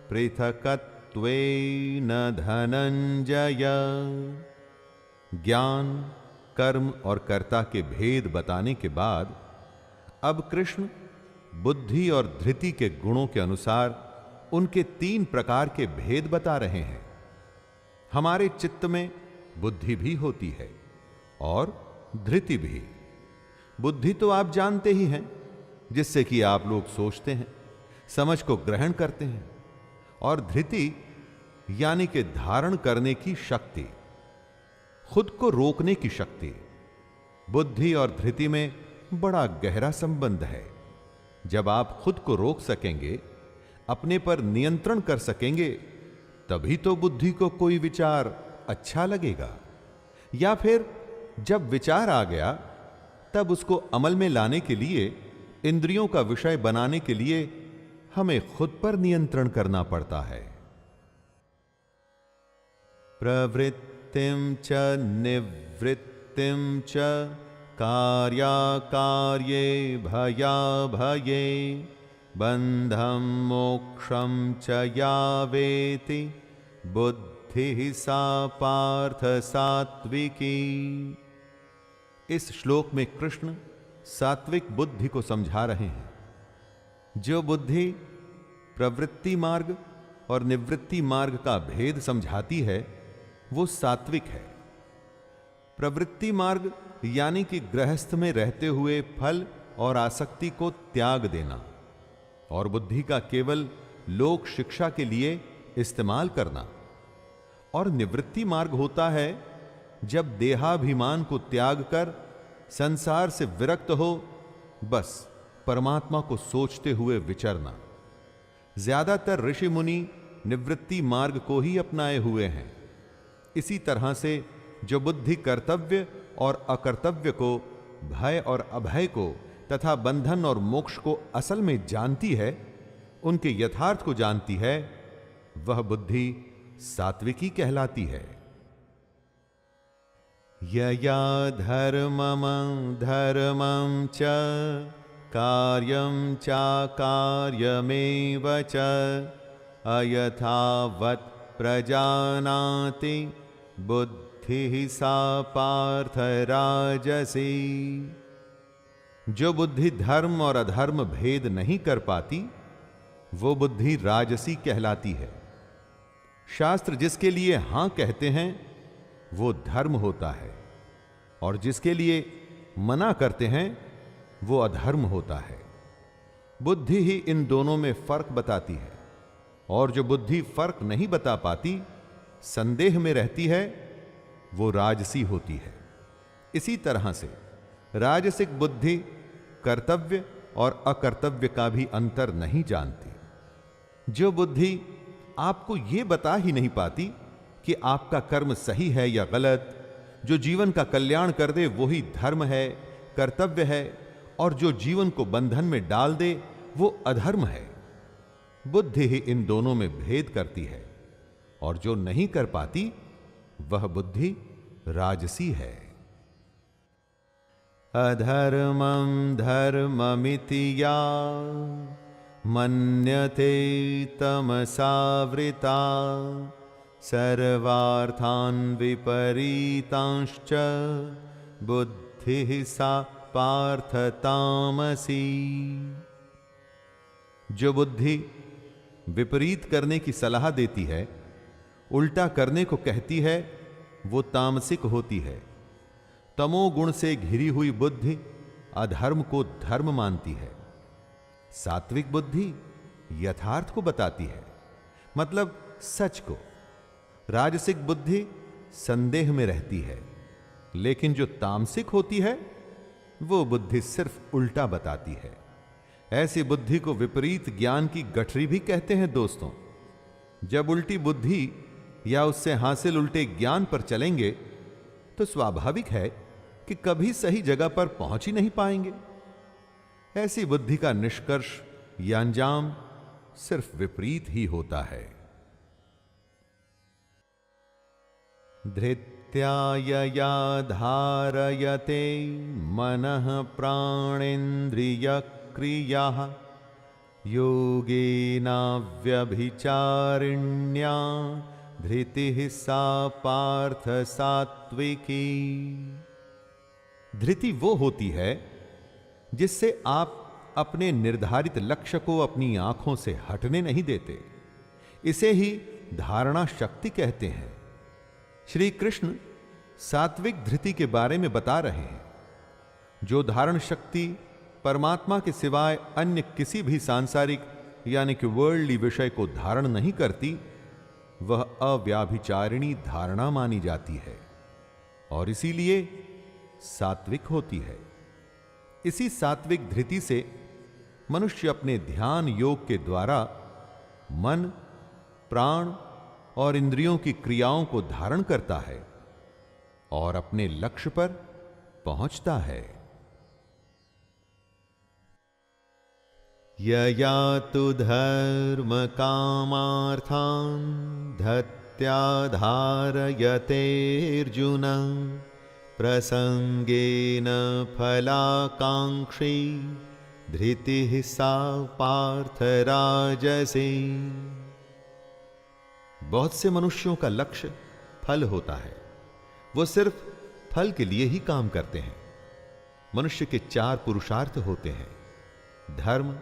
पृथकत्वेन धनंजय। ज्ञान, कर्म और कर्ता के भेद बताने के बाद अब कृष्ण बुद्धि और धृति के गुणों के अनुसार उनके 3 प्रकार के भेद बता रहे हैं। हमारे चित्त में बुद्धि भी होती है और धृति भी। बुद्धि तो आप जानते ही हैं, जिससे कि आप लोग सोचते हैं, समझ को ग्रहण करते हैं, और धृति यानी कि धारण करने की शक्ति, खुद को रोकने की शक्ति। बुद्धि और धृति में बड़ा गहरा संबंध है। जब आप खुद को रोक सकेंगे, अपने पर नियंत्रण कर सकेंगे, तभी तो बुद्धि को कोई विचार अच्छा लगेगा। या फिर जब विचार आ गया, तब उसको अमल में लाने के लिए, इंद्रियों का विषय बनाने के लिए हमें खुद पर नियंत्रण करना पड़ता है। प्रवृत्तिं च निवृत्तिं च कार्याकार्ये भयाभये बंधं मोक्षं च या वेति बुद्धिः सा पार्थ सात्विकी। इस श्लोक में कृष्ण सात्विक बुद्धि को समझा रहे हैं। जो बुद्धि प्रवृत्ति मार्ग और निवृत्ति मार्ग का भेद समझाती है, वो सात्विक है। प्रवृत्ति मार्ग यानी कि गृहस्थ में रहते हुए फल और आसक्ति को त्याग देना, और बुद्धि का केवल लोक शिक्षा के लिए इस्तेमाल करना। और निवृत्ति मार्ग होता है जब देहाभिमान को त्याग कर संसार से विरक्त हो, बस परमात्मा को सोचते हुए विचरना। ज्यादातर ऋषि मुनि निवृत्ति मार्ग को ही अपनाए हुए हैं। इसी तरह से जो बुद्धि कर्तव्य और अकर्तव्य को, भय और अभय को तथा बंधन और मोक्ष को असल में जानती है, उनके यथार्थ को जानती है, वह बुद्धि सात्विकी कहलाती है। यया धर्मं च कार्यं चाकार्यमेव च अयथावत् प्रजानाति बुद्धिः सा पार्थ राजसी। जो बुद्धि धर्म और अधर्म भेद नहीं कर पाती, वो बुद्धि राजसी कहलाती है। शास्त्र जिसके लिए हां कहते हैं, वो धर्म होता है, और जिसके लिए मना करते हैं, वो अधर्म होता है। बुद्धि ही इन दोनों में फर्क बताती है, और जो बुद्धि फर्क नहीं बता पाती, संदेह में रहती है, वो राजसी होती है। इसी तरह से राजसिक बुद्धि कर्तव्य और अकर्तव्य का भी अंतर नहीं जानती। जो बुद्धि आपको यह बता ही नहीं पाती कि आपका कर्म सही है या गलत, जो जीवन का कल्याण कर दे वही धर्म है, कर्तव्य है, और जो जीवन को बंधन में डाल दे वो अधर्म है, बुद्धि ही इन दोनों में भेद करती है, और जो नहीं कर पाती वह बुद्धि राजसी है। अधर्मं धर्ममिति या मन्यते तमसावृता सर्वार्थान् विपरीतांश्च बुद्धिः सा पार्थ तामसी। जो बुद्धि विपरीत करने की सलाह देती है, उल्टा करने को कहती है, वो तामसिक होती है। तमोगुण से घिरी हुई बुद्धि अधर्म को धर्म मानती है। सात्विक बुद्धि यथार्थ को बताती है, मतलब सच को। राजसिक बुद्धि संदेह में रहती है, लेकिन जो तामसिक होती है वो बुद्धि सिर्फ उल्टा बताती है। ऐसी बुद्धि को विपरीत ज्ञान की गठरी भी कहते हैं दोस्तों। जब उल्टी बुद्धि या उससे हासिल उल्टे ज्ञान पर चलेंगे तो स्वाभाविक है कि कभी सही जगह पर पहुंच ही नहीं पाएंगे। ऐसी बुद्धि का निष्कर्ष या अंजाम सिर्फ विपरीत ही होता है। धृत्यायया धारयते मनः प्राणेन्द्रिय क्रियाः योगेना व्यभिचारिण्या धृतिः सा पार्थ सात्विकी। धृति वो होती है जिससे आप अपने निर्धारित लक्ष्य को अपनी आंखों से हटने नहीं देते। इसे ही धारणा शक्ति कहते हैं। श्री कृष्ण सात्विक धृति के बारे में बता रहे हैं। जो धारण शक्ति परमात्मा के सिवाय अन्य किसी भी सांसारिक यानी कि वर्ल्डली विषय को धारण नहीं करती, वह अव्याभिचारिणी धारणा मानी जाती है और इसीलिए सात्विक होती है। इसी सात्विक धृति से मनुष्य अपने ध्यान योग के द्वारा मन, प्राण और इंद्रियों की क्रियाओं को धारण करता है और अपने लक्ष्य पर पहुंचता है। यया तु धर्म कामार्थान् धत्या धारयतेऽर्जुन प्रसंगेन फलाकांक्षी धृतिः सा पार्थ राजसी। बहुत से मनुष्यों का लक्ष्य फल होता है। वो सिर्फ फल के लिए ही काम करते हैं। मनुष्य के 4 पुरुषार्थ होते हैं: धर्म,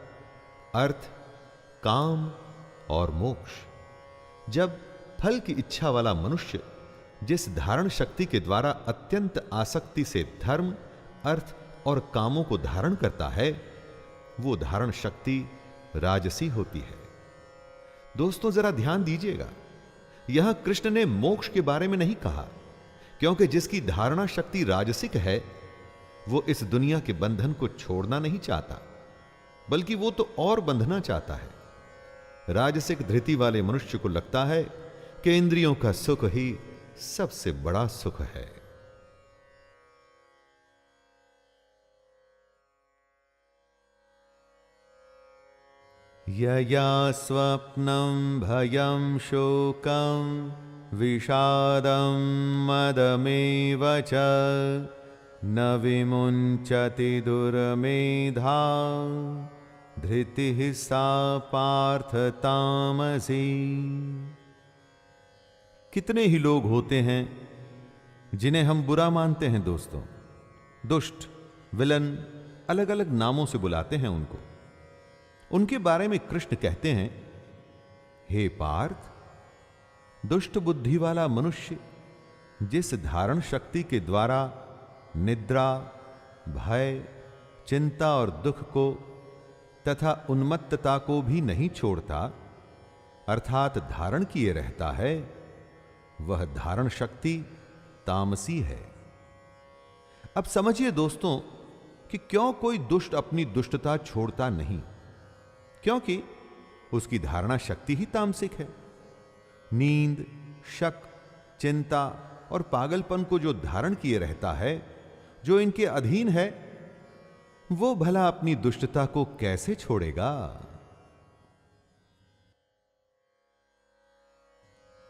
अर्थ, काम और मोक्ष। जब फल की इच्छा वाला मनुष्य जिस धारण शक्ति के द्वारा अत्यंत आसक्ति से धर्म, अर्थ और कामों को धारण करता है, वो धारण शक्ति राजसी होती है। दोस्तों जरा ध्यान दीजिएगा, यहां कृष्ण ने मोक्ष के बारे में नहीं कहा, क्योंकि जिसकी धारणा शक्ति राजसिक है वो इस दुनिया के बंधन को छोड़ना नहीं चाहता, बल्कि वो तो और बंधना चाहता है। राजसिक धृति वाले मनुष्य को लगता है कि इंद्रियों का सुख ही सबसे बड़ा सुख है। यया स्वप्नं भयं शोकं विषादं मदमेव च न विमुञ्चति दुर्मेधा धृतिः सा पार्थ तामसी। कितने ही लोग होते हैं जिन्हें हम बुरा मानते हैं दोस्तों। दुष्ट, विलन, अलग अलग नामों से बुलाते हैं उनको। उनके बारे में कृष्ण कहते हैं, हे पार्थ, दुष्ट बुद्धि वाला मनुष्य जिस धारण शक्ति के द्वारा निद्रा, भय, चिंता और दुख को तथा उन्मत्तता को भी नहीं छोड़ता, अर्थात धारण किए रहता है, वह धारण शक्ति तामसी है। अब समझिए दोस्तों कि क्यों कोई दुष्ट अपनी दुष्टता छोड़ता नहीं, क्योंकि उसकी धारणा शक्ति ही तामसिक है। नींद, शक, चिंता और पागलपन को जो धारण किए रहता है, जो इनके अधीन है, वो भला अपनी दुष्टता को कैसे छोड़ेगा।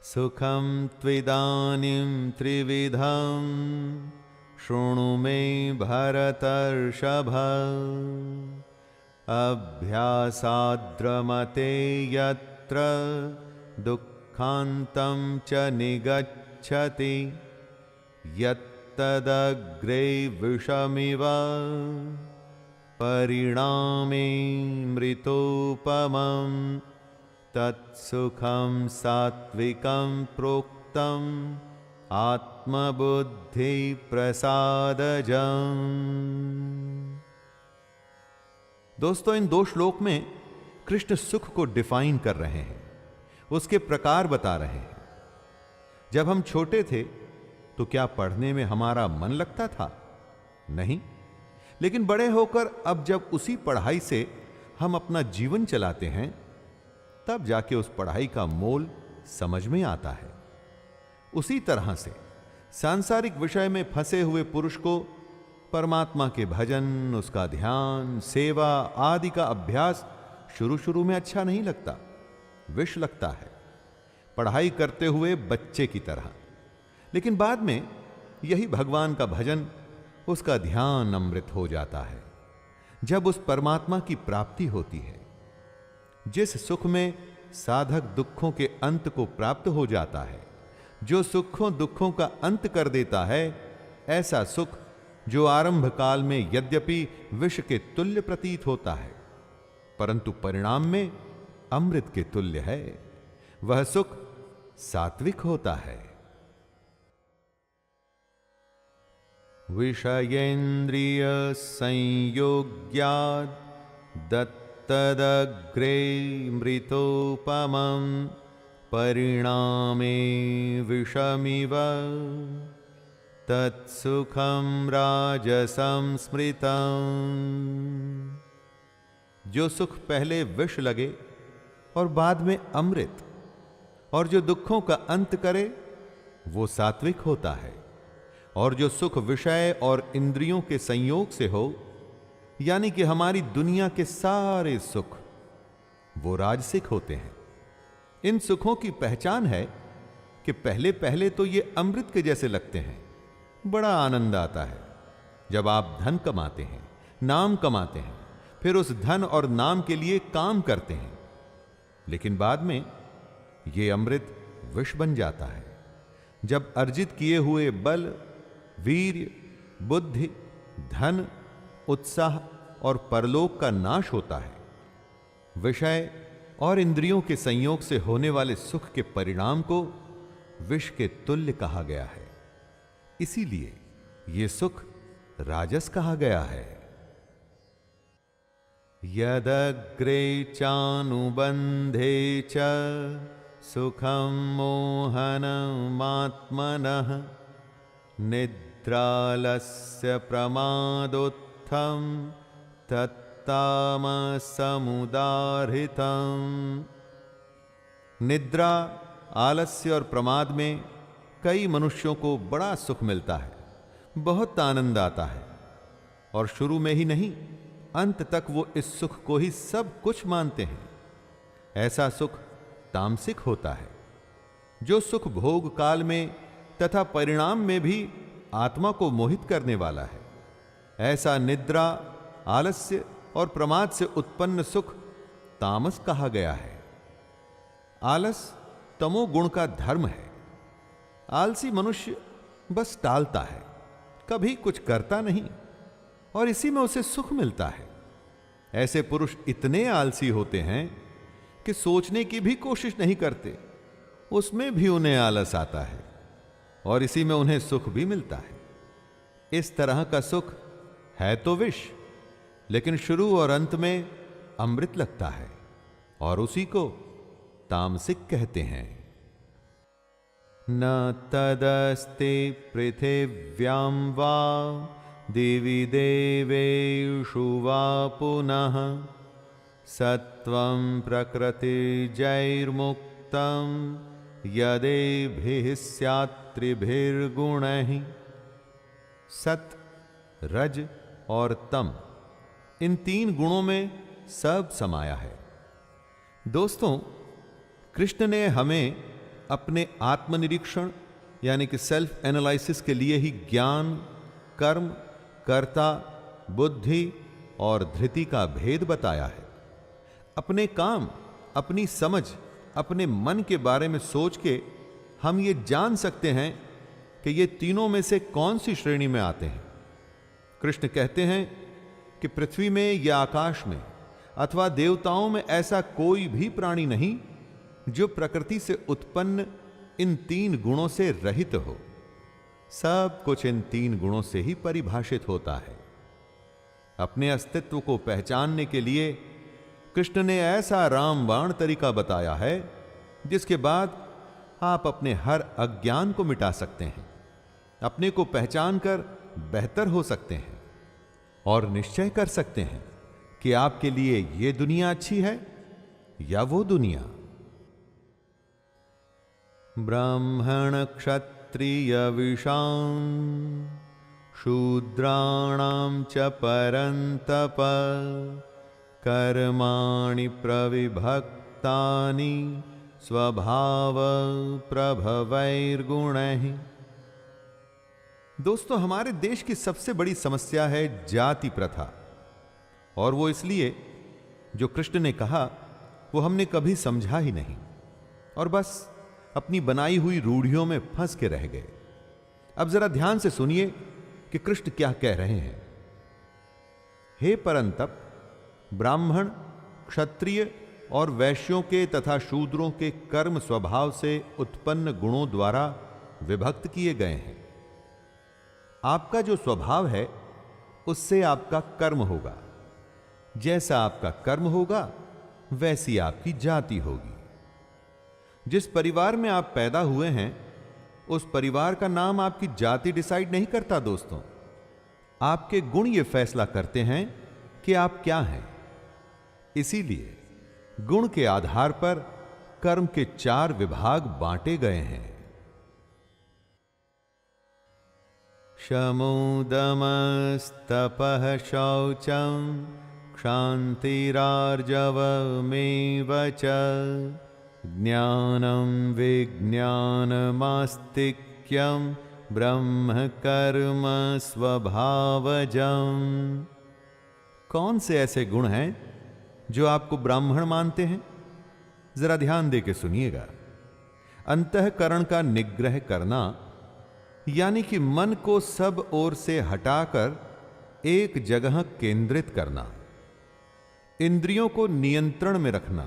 सुखम त्विदानीं त्रिविधम शृणु मे भरतर्षभ, अभ्यासाद्रमते यत्र दुःखान्तं च निगच्छति, यत्तदग्रे विषमिव परिणामे मृतोपमं, तत्सुखं सात्विकं प्रोक्तम् आत्मबुद्धि प्रसादजम्। दोस्तों, इन 2 श्लोक में कृष्ण सुख को डिफाइन कर रहे हैं, उसके प्रकार बता रहे हैं। जब हम छोटे थे तो क्या पढ़ने में हमारा मन लगता था? नहीं। लेकिन बड़े होकर अब जब उसी पढ़ाई से हम अपना जीवन चलाते हैं, तब जाके उस पढ़ाई का मोल समझ में आता है। उसी तरह से सांसारिक विषय में फंसे हुए पुरुष को परमात्मा के भजन, उसका ध्यान, सेवा आदि का अभ्यास शुरू शुरू में अच्छा नहीं लगता, विष लगता है, पढ़ाई करते हुए बच्चे की तरह। लेकिन बाद में यही भगवान का भजन, उसका ध्यान अमृत हो जाता है, जब उस परमात्मा की प्राप्ति होती है। जिस सुख में साधक दुखों के अंत को प्राप्त हो जाता है, जो सुखों दुखों का अंत कर देता है, ऐसा सुख जो आरंभ काल में यद्यपि विष के तुल्य प्रतीत होता है, परंतु परिणाम में अमृत के तुल्य है, वह सुख सात्विक होता है। विषयेन्द्रिय संयोग्याद् दत्तदग्रे मृतोपमं, परिणामे विषमिव तत्सुखम राजसं स्मृतम्। जो सुख पहले विष लगे और बाद में अमृत, और जो दुखों का अंत करे, वो सात्विक होता है। और जो सुख विषय और इंद्रियों के संयोग से हो, यानी कि हमारी दुनिया के सारे सुख, वो राजसिक होते हैं। इन सुखों की पहचान है कि पहले पहले तो ये अमृत के जैसे लगते हैं, बड़ा आनंद आता है जब आप धन कमाते हैं, नाम कमाते हैं, फिर उस धन और नाम के लिए काम करते हैं। लेकिन बाद में ये अमृत विष बन जाता है, जब अर्जित किए हुए बल, वीर्य, बुद्धि, धन, उत्साह और परलोक का नाश होता है। विषय और इंद्रियों के संयोग से होने वाले सुख के परिणाम को विष के तुल्य कहा गया है। इसीलिए ये सुख राजस कहा गया है। यदग्रे चानुबंधे च सुखम मोहनमात्मनः, निद्रालस्य प्रमादोत्थम तत्तामसमुदाहृतम्। निद्रा, आलस्य और प्रमाद में कई मनुष्यों को बड़ा सुख मिलता है, बहुत आनंद आता है, और शुरू में ही नहीं, अंत तक वो इस सुख को ही सब कुछ मानते हैं। ऐसा सुख तामसिक होता है। जो सुख भोग काल में तथा परिणाम में भी आत्मा को मोहित करने वाला है, ऐसा निद्रा, आलस्य और प्रमाद से उत्पन्न सुख तामस कहा गया है। आलस तमोगुण का धर्म है। आलसी मनुष्य बस टालता है, कभी कुछ करता नहीं, और इसी में उसे सुख मिलता है। ऐसे पुरुष इतने आलसी होते हैं कि सोचने की भी कोशिश नहीं करते, उसमें भी उन्हें आलस आता है, और इसी में उन्हें सुख भी मिलता है। इस तरह का सुख है तो विष, लेकिन शुरू और अंत में अमृत लगता है और उसी को तामसिक कहते हैं। न तदस्ति पृथिव्यां वा दिवि देवेषु वा पुनः सत्वं प्रकृतिजैर्मुक्तं यदेभिः स्यात् त्रिभिर्गुणैः। सत, रज और तम, इन 3 गुणों में सब समाया है। दोस्तों, कृष्ण ने हमें अपने आत्मनिरीक्षण यानी कि सेल्फ एनालिसिस के लिए ही ज्ञान, कर्म, कर्ता, बुद्धि और धृति का भेद बताया है। अपने काम, अपनी समझ, अपने मन के बारे में सोच के हम ये जान सकते हैं कि ये तीनों में से कौन सी श्रेणी में आते हैं। कृष्ण कहते हैं कि पृथ्वी में या आकाश में अथवा देवताओं में ऐसा कोई भी प्राणी नहीं जो प्रकृति से उत्पन्न इन 3 गुणों से रहित हो। सब कुछ इन 3 गुणों से ही परिभाषित होता है। अपने अस्तित्व को पहचानने के लिए कृष्ण ने ऐसा रामबाण तरीका बताया है जिसके बाद आप अपने हर अज्ञान को मिटा सकते हैं, अपने को पहचान कर बेहतर हो सकते हैं और निश्चय कर सकते हैं कि आपके लिए यह दुनिया अच्छी है या वो दुनिया। ब्राह्मण क्षत्रिय विषां शूद्राणां च परन्तप कर्माणि प्रविभक्तानि स्वभाव प्रभवैर्गुणैः। दोस्तों, हमारे देश की सबसे बड़ी समस्या है जाति प्रथा, और वो इसलिए जो कृष्ण ने कहा वो हमने कभी समझा ही नहीं और बस अपनी बनाई हुई रूढ़ियों में फंस के रह गए। अब जरा ध्यान से सुनिए कि कृष्ण क्या कह रहे हैं। हे परंतप, ब्राह्मण, क्षत्रिय और वैश्यों के तथा शूद्रों के कर्म स्वभाव से उत्पन्न गुणों द्वारा विभक्त किए गए हैं। आपका जो स्वभाव है उससे आपका कर्म होगा। जैसा आपका कर्म होगा वैसी आपकी जाति होगी। जिस परिवार में आप पैदा हुए हैं उस परिवार का नाम आपकी जाति डिसाइड नहीं करता। दोस्तों, आपके गुण ये फैसला करते हैं कि आप क्या हैं। इसीलिए गुण के आधार पर कर्म के 4 विभाग बांटे गए हैं। शमोदमस्तपः शौचं क्षान्तिरार्जवमेव च ज्ञानं विज्ञानमास्तिक्यं ब्रह्म कर्म स्वभावजम्। कौन से ऐसे गुण हैं जो आपको ब्राह्मण मानते हैं? जरा ध्यान दे के सुनिएगा। अंतःकरण का निग्रह करना यानी कि मन को सब ओर से हटाकर एक जगह केंद्रित करना, इंद्रियों को नियंत्रण में रखना,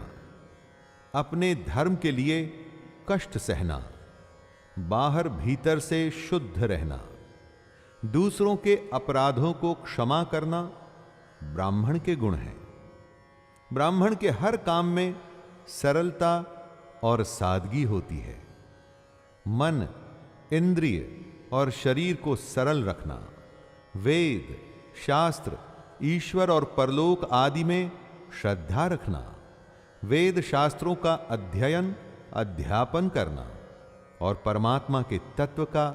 अपने धर्म के लिए कष्ट सहना, बाहर भीतर से शुद्ध रहना, दूसरों के अपराधों को क्षमा करना ब्राह्मण के गुण हैं। ब्राह्मण के हर काम में सरलता और सादगी होती है। मन, इंद्रिय और शरीर को सरल रखना, वेद, शास्त्र, ईश्वर और परलोक आदि में श्रद्धा रखना, वेद शास्त्रों का अध्ययन, अध्यापन करना और परमात्मा के तत्व का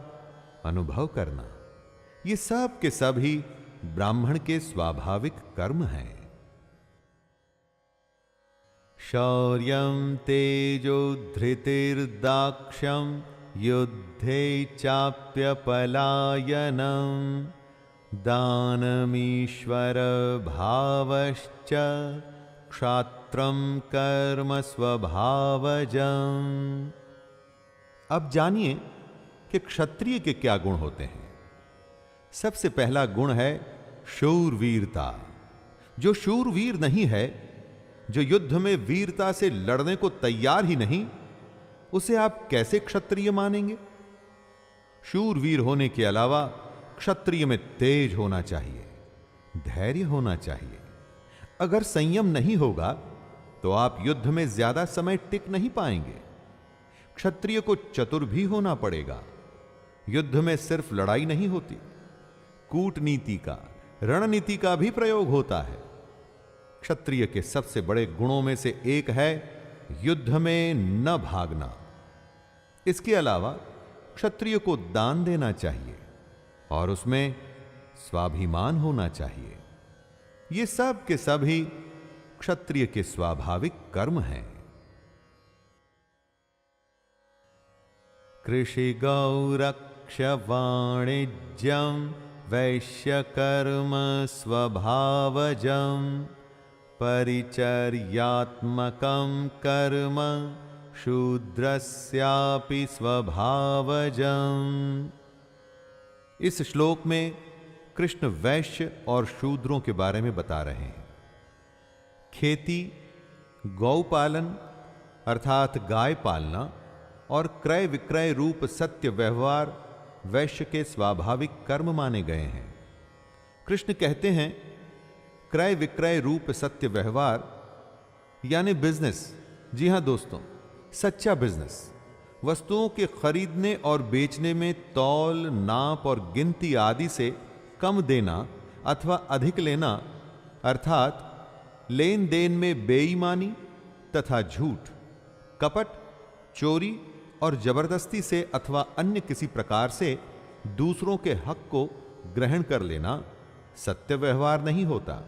अनुभव करना, ये सब के सब ही ब्राह्मण के स्वाभाविक कर्म हैं। शौर्यं तेजो धृतिर्दाक्ष्यं युद्धे चाप्यपलायनं दानमीश्वर भावश्च क्षात्रं कर्म स्वभावजम्। अब जानिए कि क्षत्रिय के क्या गुण होते हैं। सबसे पहला गुण है शूरवीरता। जो शूरवीर नहीं है, जो युद्ध में वीरता से लड़ने को तैयार ही नहीं, उसे आप कैसे क्षत्रिय मानेंगे? शूरवीर होने के अलावा क्षत्रिय में तेज होना चाहिए, धैर्य होना चाहिए, अगर संयम नहीं होगा तो आप युद्ध में ज्यादा समय टिक नहीं पाएंगे। क्षत्रिय को चतुर भी होना पड़ेगा। युद्ध में सिर्फ लड़ाई नहीं होती, कूटनीति का, रणनीति का भी प्रयोग होता है। क्षत्रिय के सबसे बड़े गुणों में से एक है युद्ध में न भागना। इसके अलावा क्षत्रिय को दान देना चाहिए और उसमें स्वाभिमान होना चाहिए। ये सब के सभी क्षत्रिय के स्वाभाविक कर्म हैं। कृषि गौरक्ष वाणिज्यम वैश्य कर्म स्वभावजम परिचर्यात्मकं कर्म शूद्रस्यापि स्वभावजम। इस श्लोक में कृष्ण वैश्य और शूद्रों के बारे में बता रहे हैं। खेती, गौपालन अर्थात गाय पालना और क्रय विक्रय रूप सत्य व्यवहार वैश्य के स्वाभाविक कर्म माने गए हैं। कृष्ण कहते हैं क्रय विक्रय रूप सत्य व्यवहार यानी बिजनेस। जी हां दोस्तों, सच्चा बिजनेस वस्तुओं के खरीदने और बेचने में तौल, नाप और गिनती आदि से कम देना अथवा अधिक लेना अर्थात लेन देन में बेईमानी तथा झूठ, कपट, चोरी और जबरदस्ती से अथवा अन्य किसी प्रकार से दूसरों के हक को ग्रहण कर लेना सत्य व्यवहार नहीं होता।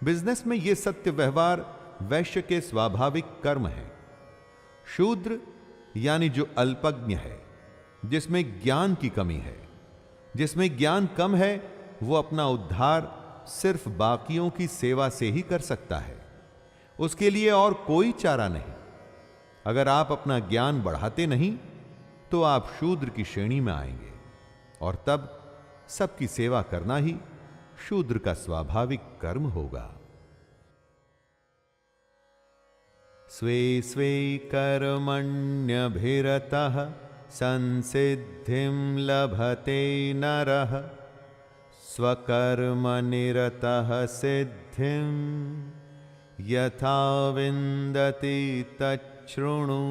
बिजनेस में यह सत्य व्यवहार वैश्य के स्वाभाविक कर्म है। शूद्र यानी जो अल्पज्ञ है, जिसमें ज्ञान की कमी है, जिसमें ज्ञान कम है, वो अपना उद्धार सिर्फ बाकियों की सेवा से ही कर सकता है। उसके लिए और कोई चारा नहीं। अगर आप अपना ज्ञान बढ़ाते नहीं तो आप शूद्र की श्रेणी में आएंगे और तब सबकी सेवा करना ही शूद्र का स्वाभाविक कर्म होगा। स्वे स्वे कर्मण्यभिरतः संसिद्धिं लभते नरः स्वकर्मनिरतः सिद्धिं यथा विन्दति तच्छृणु।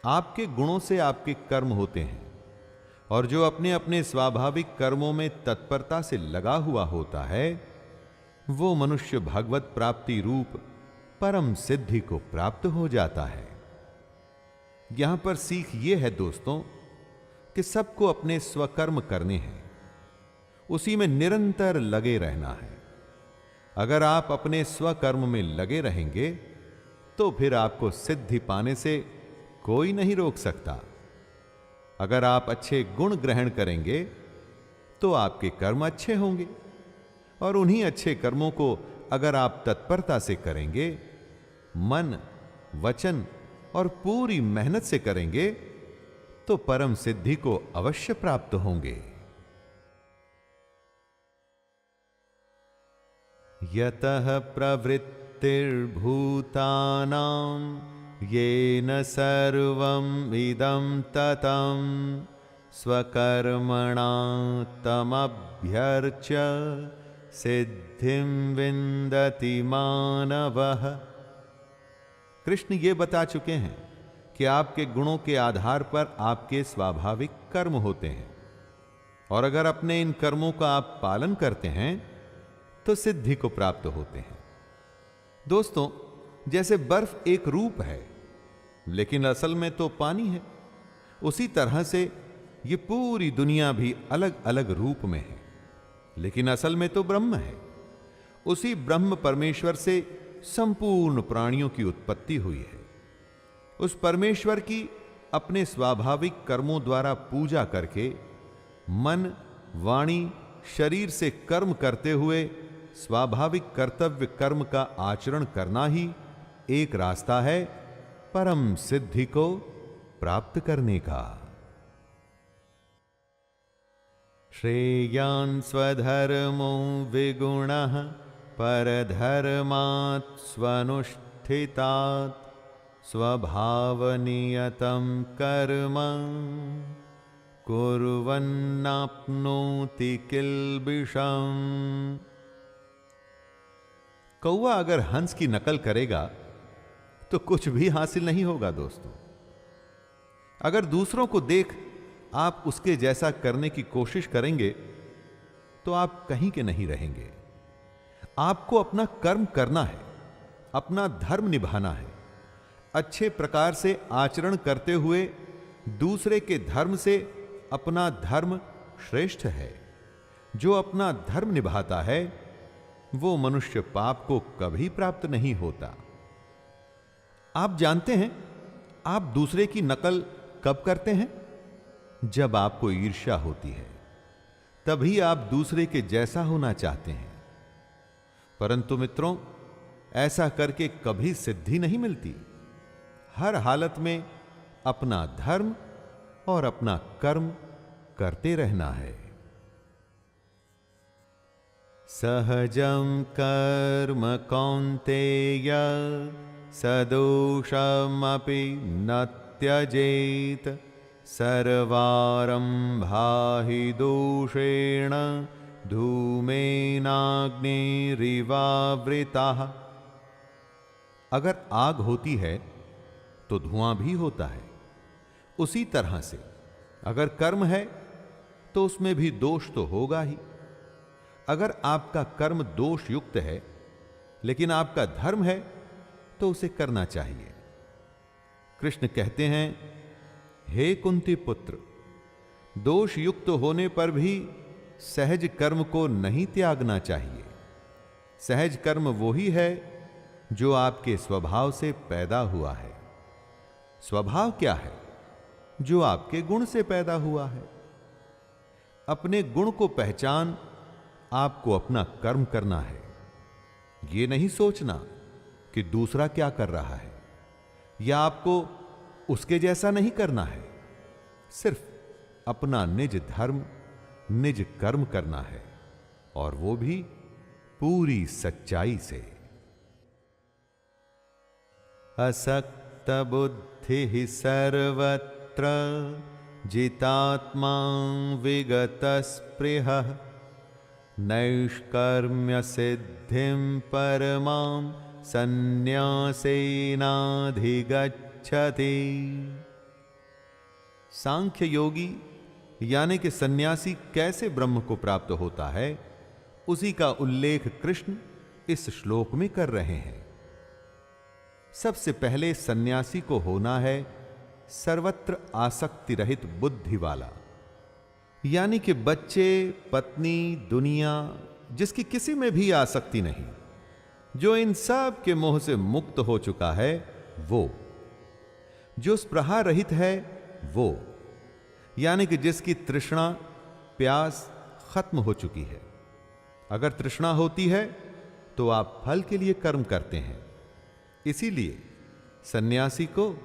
आपके गुणों से आपके कर्म होते हैं और जो अपने अपने स्वाभाविक कर्मों में तत्परता से लगा हुआ होता है वो मनुष्य भगवत प्राप्ति रूप परम सिद्धि को प्राप्त हो जाता है। यहां पर सीख यह है दोस्तों कि सबको अपने स्वकर्म करने हैं, उसी में निरंतर लगे रहना है। अगर आप अपने स्वकर्म में लगे रहेंगे तो फिर आपको सिद्धि पाने से कोई नहीं रोक सकता। अगर आप अच्छे गुण ग्रहण करेंगे तो आपके कर्म अच्छे होंगे और उन्हीं अच्छे कर्मों को अगर आप तत्परता से करेंगे, मन, वचन और पूरी मेहनत से करेंगे तो परम सिद्धि को अवश्य प्राप्त होंगे। यतः प्रवृत्तिर्भूतानां येन सर्वं इदं ततं स्वकर्मणा तमभ्यर्च्य सिद्धिं विन्दति मानवः। कृष्ण ये बता चुके हैं कि आपके गुणों के आधार पर आपके स्वाभाविक कर्म होते हैं और अगर अपने इन कर्मों का आप पालन करते हैं तो सिद्धि को प्राप्त होते हैं। दोस्तों, जैसे बर्फ एक रूप है लेकिन असल में तो पानी है, उसी तरह से ये पूरी दुनिया भी अलग अलग रूप में है लेकिन असल में तो ब्रह्म है। उसी ब्रह्म परमेश्वर से संपूर्ण प्राणियों की उत्पत्ति हुई है। उस परमेश्वर की अपने स्वाभाविक कर्मों द्वारा पूजा करके मन, वाणी, शरीर से कर्म करते हुए स्वाभाविक कर्तव्य कर्म का आचरण करना ही एक रास्ता है परम सिद्धि को प्राप्त करने का। श्रेयान् स्वधर्मो विगुणः परधर्मात् स्वनुष्ठितात् स्वभावनियतं कर्म कुर्वन्नाप्नोति किल्बिषम्। कौवा अगर हंस की नकल करेगा तो कुछ भी हासिल नहीं होगा दोस्तों। अगर दूसरों को देख आप उसके जैसा करने की कोशिश करेंगे तो आप कहीं के नहीं रहेंगे। आपको अपना कर्म करना है, अपना धर्म निभाना है। अच्छे प्रकार से आचरण करते हुए दूसरे के धर्म से अपना धर्म श्रेष्ठ है। जो अपना धर्म निभाता है वो मनुष्य पाप को कभी प्राप्त नहीं होता। आप जानते हैं आप दूसरे की नकल कब करते हैं? जब आपको ईर्ष्या होती है तभी आप दूसरे के जैसा होना चाहते हैं। परंतु मित्रों, ऐसा करके कभी सिद्धि नहीं मिलती। हर हालत में अपना धर्म और अपना कर्म करते रहना है। सहजं कर्म कौन्तेय सदोषमपि न त्यजेत सर्वारंभा हि दोषेण धूमेनाग्निरिवावृताः। अगर आग होती है तो धुआं भी होता है। उसी तरह से अगर कर्म है तो उसमें भी दोष तो होगा ही। अगर आपका कर्म दोष युक्त है लेकिन आपका धर्म है तो उसे करना चाहिए। कृष्ण कहते हैं, हे कुंती पुत्र, दोष युक्त होने पर भी सहज कर्म को नहीं त्यागना चाहिए। सहज कर्म वही है जो आपके स्वभाव से पैदा हुआ है। स्वभाव क्या है? जो आपके गुण से पैदा हुआ है। अपने गुण को पहचान आपको अपना कर्म करना है। यह नहीं सोचना कि दूसरा क्या कर रहा है या आपको उसके जैसा नहीं करना है। सिर्फ अपना निज धर्म, निज कर्म करना है, और वो भी पूरी सच्चाई से। असक्त बुद्धि सर्वत्र जितात्मा विगत स्पृहः नैष्कर्म्य सिद्धिं परमां संन्यासेनाधिगच्छति। सांख्य योगी यानी कि सन्यासी कैसे ब्रह्म को प्राप्त होता है, उसी का उल्लेख कृष्ण इस श्लोक में कर रहे हैं। सबसे पहले सन्यासी को होना है सर्वत्र आसक्ति रहित बुद्धि वाला, यानी कि बच्चे, पत्नी, दुनिया, जिसकी किसी में भी आसक्ति नहीं, जो इन सब के मोह से मुक्त हो चुका है, वो जो स्पृहा रहित है, वो यानी कि जिसकी तृष्णा, प्यास खत्म हो चुकी है। अगर तृष्णा होती है तो आप फल के लिए कर्म करते हैं। इसीलिए सन्यासी को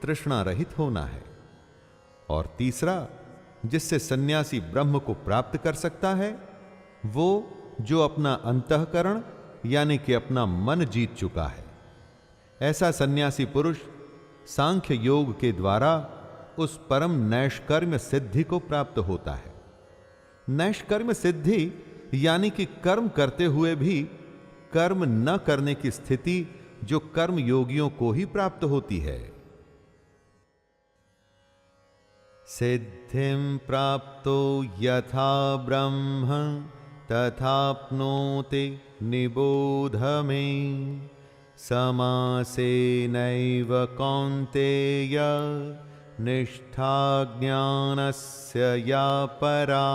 तृष्णा रहित होना है। और तीसरा, जिससे सन्यासी ब्रह्म को प्राप्त कर सकता है, वो जो अपना अंतःकरण यानी कि अपना मन जीत चुका है। ऐसा सन्यासी पुरुष सांख्य योग के द्वारा उस परम नैष्कर्म्य सिद्धि को प्राप्त होता है। नैष्कर्म्य सिद्धि यानी कि कर्म करते हुए भी कर्म न करने की स्थिति, जो कर्म योगियों को ही प्राप्त होती है। सिद्धिं प्राप्तो यथा ब्रह्म तथाप्नोति निबोध मे समासेनैव कौन्तेय निष्ठा ज्ञानस्य या परा।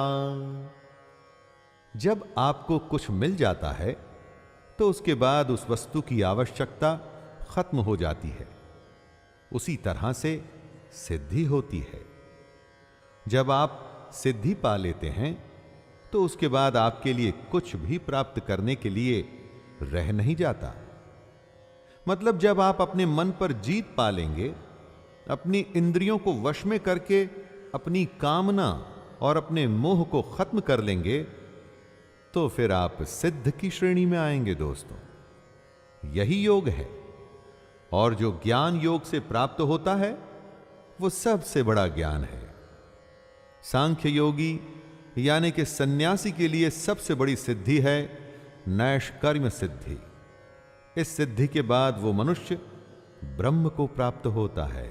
जब आपको कुछ मिल जाता है तो उसके बाद उस वस्तु की आवश्यकता खत्म हो जाती है। उसी तरह से सिद्धि होती है। जब आप सिद्धि पा लेते हैं तो उसके बाद आपके लिए कुछ भी प्राप्त करने के लिए रह नहीं जाता। मतलब जब आप अपने मन पर जीत पा लेंगे, अपनी इंद्रियों को वश में करके अपनी कामना और अपने मोह को खत्म कर लेंगे, तो फिर आप सिद्ध की श्रेणी में आएंगे दोस्तों। यही योग है। और जो ज्ञान योग से प्राप्त होता है वो सबसे बड़ा ज्ञान है। सांख्य योगी यानी कि सन्यासी के लिए सबसे बड़ी सिद्धि है नैष्कर्म्य सिद्धि, इस सिद्धि के बाद वो मनुष्य ब्रह्म को प्राप्त होता है।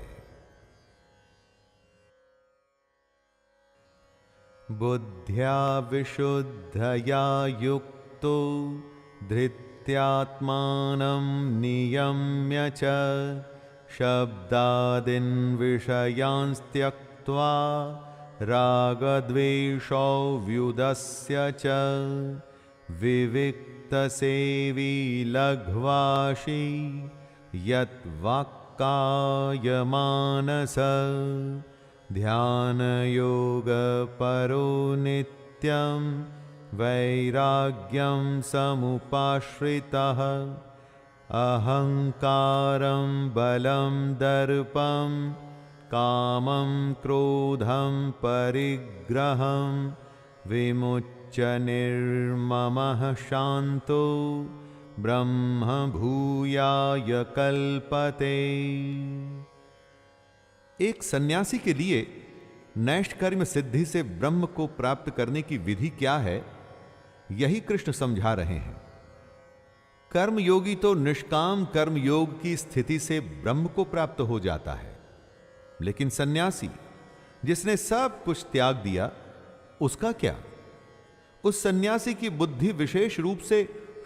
बुद्ध्या विशुद्धया युक्तो धृत्यात्मानं नियम्य च शब्दादीन् विषयान् त्यक्त्वा रागद्वेषौ व्युदस्य च विविक्तसेवी लघ्वाशी यत्वाक्कायमानस ध्यानयोगपरो नित्यं वैराग्यं समुपाश्रितः अहंकारं बलं दर्पं कामं क्रोधं परिग्रहं विमुच्य निर्ममः शांतो ब्रह्म भूयाय कल्पते। एक सन्यासी के लिए नैष्कर्म्य सिद्धि से ब्रह्म को प्राप्त करने की विधि क्या है, यही कृष्ण समझा रहे हैं। कर्मयोगी तो निष्काम कर्म योग की स्थिति से ब्रह्म को प्राप्त हो जाता है, लेकिन सन्यासी जिसने सब कुछ त्याग दिया, उसका क्या? उस सन्यासी की बुद्धि विशेष रूप से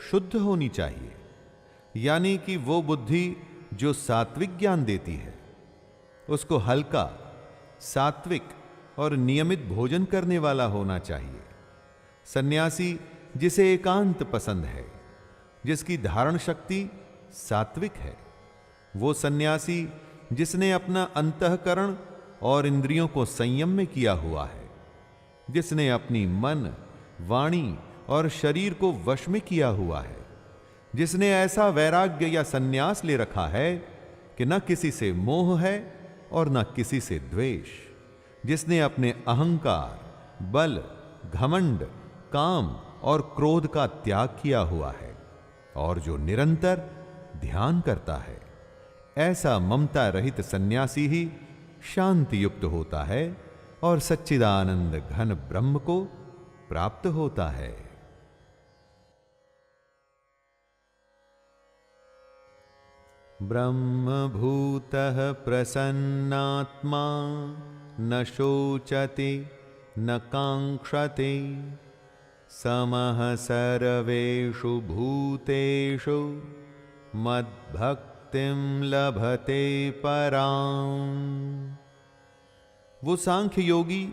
शुद्ध होनी चाहिए, यानी कि वो बुद्धि जो सात्विक ज्ञान देती है। उसको हल्का, सात्विक और नियमित भोजन करने वाला होना चाहिए। सन्यासी जिसे एकांत पसंद है, जिसकी धारण शक्ति सात्विक है, वो सन्यासी जिसने अपना अंतःकरण और इंद्रियों को संयम में किया हुआ है, जिसने अपनी मन, वाणी और शरीर को वश में किया हुआ है, जिसने ऐसा वैराग्य या सन्यास ले रखा है कि न किसी से मोह है और न किसी से द्वेष, जिसने अपने अहंकार, बल, घमंड, काम और क्रोध का त्याग किया हुआ है और जो निरंतर ध्यान करता है, ऐसा ममता रहित सन्यासी ही शांति युक्त होता है और सच्चिदानंद घन ब्रह्म को प्राप्त होता है। ब्रह्मभूतः प्रसन्नात्मा न शोचति न कांक्षति समः सर्वेषु भूतेषु मद्भक्तिं लभते पराम्। वो सांख्य योगी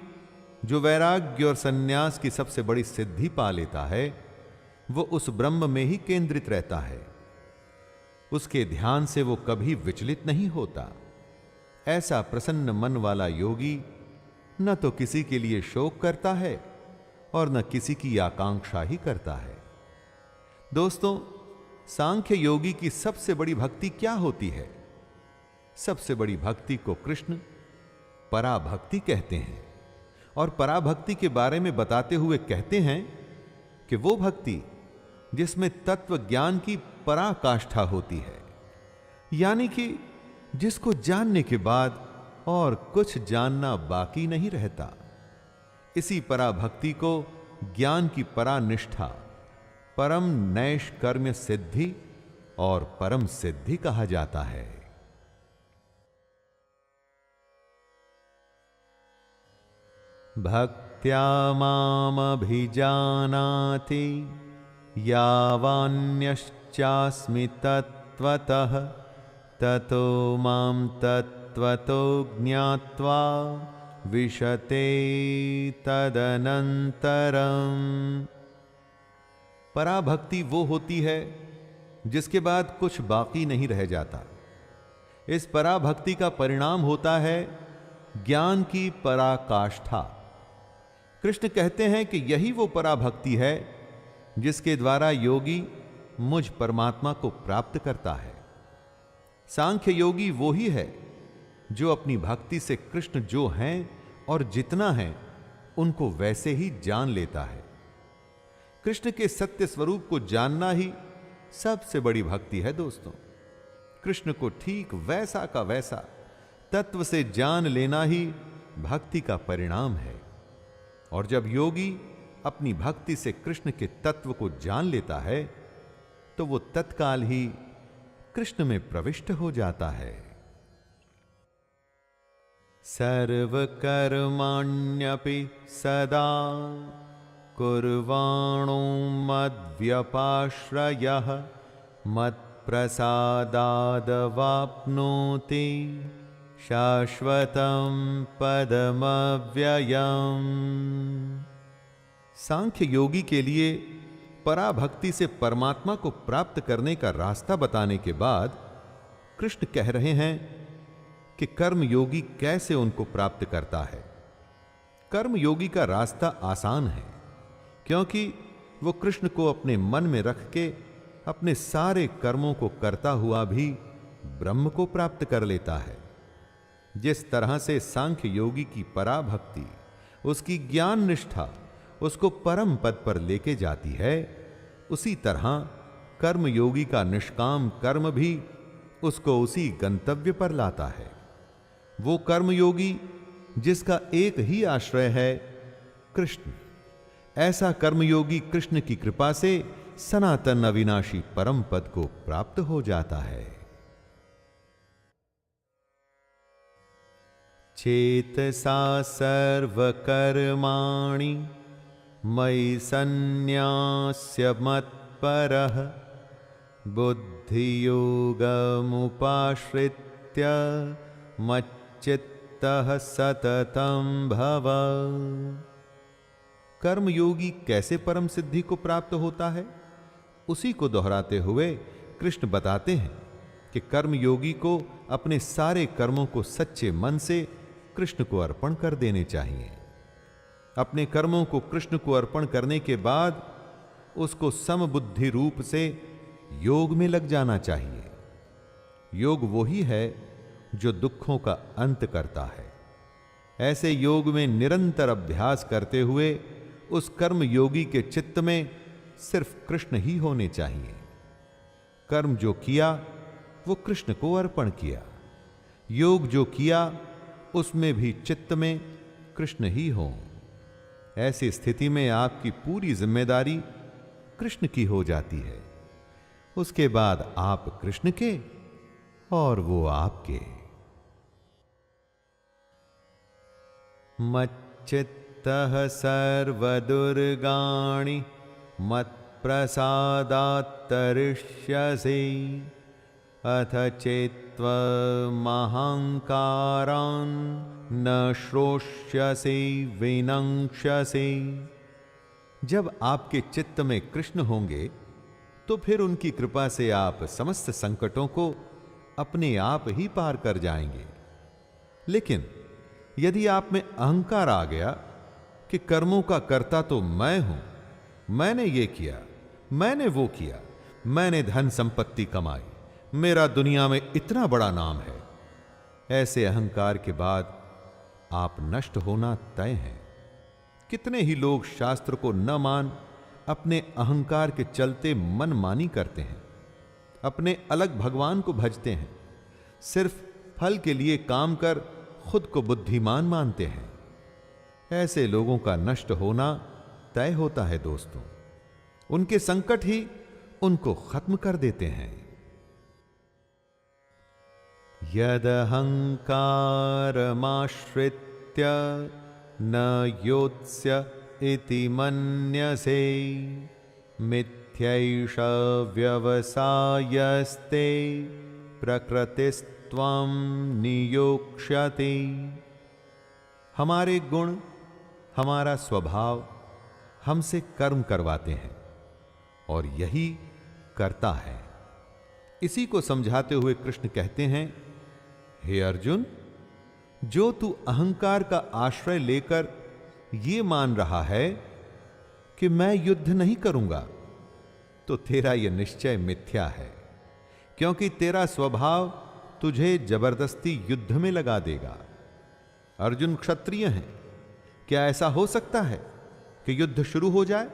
जो वैराग्य और सन्यास की सबसे बड़ी सिद्धि पा लेता है, वो उस ब्रह्म में ही केंद्रित रहता है। उसके ध्यान से वो कभी विचलित नहीं होता। ऐसा प्रसन्न मन वाला योगी न तो किसी के लिए शोक करता है और न किसी की आकांक्षा ही करता है। दोस्तों, सांख्य योगी की सबसे बड़ी भक्ति क्या होती है? सबसे बड़ी भक्ति को कृष्ण पराभक्ति कहते हैं और पराभक्ति के बारे में बताते हुए कहते हैं कि वो भक्ति जिसमें तत्व ज्ञान की पराकाष्ठा होती है, यानी कि जिसको जानने के बाद और कुछ जानना बाकी नहीं रहता। इसी पराभक्ति को ज्ञान की परानिष्ठा, परम नैष्कर्म्य सिद्धि और परम सिद्धि कहा जाता है। भक्त्या मामभिजानाति यावान्यश्चास्मि तत्त्वतः ततो मां तत्त्वतो ज्ञात्वा विशते तदनन्तरम्। पराभक्ति वो होती है जिसके बाद कुछ बाकी नहीं रह जाता। इस पराभक्ति का परिणाम होता है ज्ञान की पराकाष्ठा। कृष्ण कहते हैं कि यही वो पराभक्ति है जिसके द्वारा योगी मुझ परमात्मा को प्राप्त करता है। सांख्य योगी वो ही है जो अपनी भक्ति से कृष्ण जो हैं और जितना है उनको वैसे ही जान लेता है। कृष्ण के सत्य स्वरूप को जानना ही सबसे बड़ी भक्ति है। दोस्तों, कृष्ण को ठीक वैसा का वैसा तत्व से जान लेना ही भक्ति का परिणाम है। और जब योगी अपनी भक्ति से कृष्ण के तत्व को जान लेता है तो वो तत्काल ही कृष्ण में प्रविष्ट हो जाता है। सर्वकर्माण्यपि सदा कुर्वाणो मद्व्यपाश्रयः मत्प्रसादादवाप्नोति शाश्वतं पदमव्ययम्। सांख्य योगी के लिए पराभक्ति से परमात्मा को प्राप्त करने का रास्ता बताने के बाद कृष्ण कह रहे हैं कि कर्मयोगी कैसे उनको प्राप्त करता है। कर्मयोगी का रास्ता आसान है, क्योंकि वो कृष्ण को अपने मन में रख के अपने सारे कर्मों को करता हुआ भी ब्रह्म को प्राप्त कर लेता है। जिस तरह से सांख्य योगी की पराभक्ति, उसकी ज्ञान निष्ठा उसको परम पद पर लेके जाती है, उसी तरह कर्मयोगी का निष्काम कर्म भी उसको उसी गंतव्य पर लाता है। वो कर्मयोगी जिसका एक ही आश्रय है कृष्ण, ऐसा कर्मयोगी कृष्ण की कृपा से सनातन अविनाशी परम पद को प्राप्त हो जाता है। चेतसा सर्वकर्माणि मयि सन्न्यास्य मत्परः बुद्धियोगमुपाश्रित्य मच्चित्तः सततं भव। कर्मयोगी कैसे परम सिद्धि को प्राप्त होता है, उसी को दोहराते हुए कृष्ण बताते हैं कि कर्मयोगी को अपने सारे कर्मों को सच्चे मन से कृष्ण को अर्पण कर देने चाहिए। अपने कर्मों को कृष्ण को अर्पण करने के बाद उसको समबुद्धि रूप से योग में लग जाना चाहिए। योग वही है जो दुखों का अंत करता है। ऐसे योग में निरंतर अभ्यास करते हुए उस कर्म योगी के चित्त में सिर्फ कृष्ण ही होने चाहिए। कर्म जो किया वो कृष्ण को अर्पण किया, योग जो किया उसमें भी चित्त में कृष्ण ही हो। ऐसी स्थिति में आपकी पूरी जिम्मेदारी कृष्ण की हो जाती है। उसके बाद आप कृष्ण के और वो आपके। मच्चित्तः सर्वदुर्गाणि मत्प्रसादात्तरिष्यसि अथ चेत्त्वमहङ्कारान् न श्रोष्यसि विनङ्क्ष्यसि। जब आपके चित्त में कृष्ण होंगे तो फिर उनकी कृपा से आप समस्त संकटों को अपने आप ही पार कर जाएंगे। लेकिन यदि आप में अहंकार आ गया कि कर्मों का कर्ता तो मैं हूं, मैंने ये किया, मैंने वो किया, मैंने धन संपत्ति कमाई, मेरा दुनिया में इतना बड़ा नाम है, ऐसे अहंकार के बाद आप नष्ट होना तय है। कितने ही लोग शास्त्र को न मान अपने अहंकार के चलते मनमानी करते हैं, अपने अलग भगवान को भजते हैं, सिर्फ फल के लिए काम कर खुद को बुद्धिमान मानते हैं। ऐसे लोगों का नष्ट होना तय होता है दोस्तों। उनके संकट ही उनको खत्म कर देते हैं। यदहंकारमाश्रित्य न योत्स्य इति मन्यसे मिथ्यैष व्यवसायस्ते प्रकृतिस्त्वं नियोक्ष्यति। हमारे गुण, हमारा स्वभाव हमसे कर्म करवाते हैं और यही करता है। इसी को समझाते हुए कृष्ण कहते हैं, हे अर्जुन, जो तू अहंकार का आश्रय लेकर ये मान रहा है कि मैं युद्ध नहीं करूंगा, तो तेरा यह निश्चय मिथ्या है, क्योंकि तेरा स्वभाव तुझे जबरदस्ती युद्ध में लगा देगा। अर्जुन क्षत्रिय हैं, क्या ऐसा हो सकता है कि युद्ध शुरू हो जाए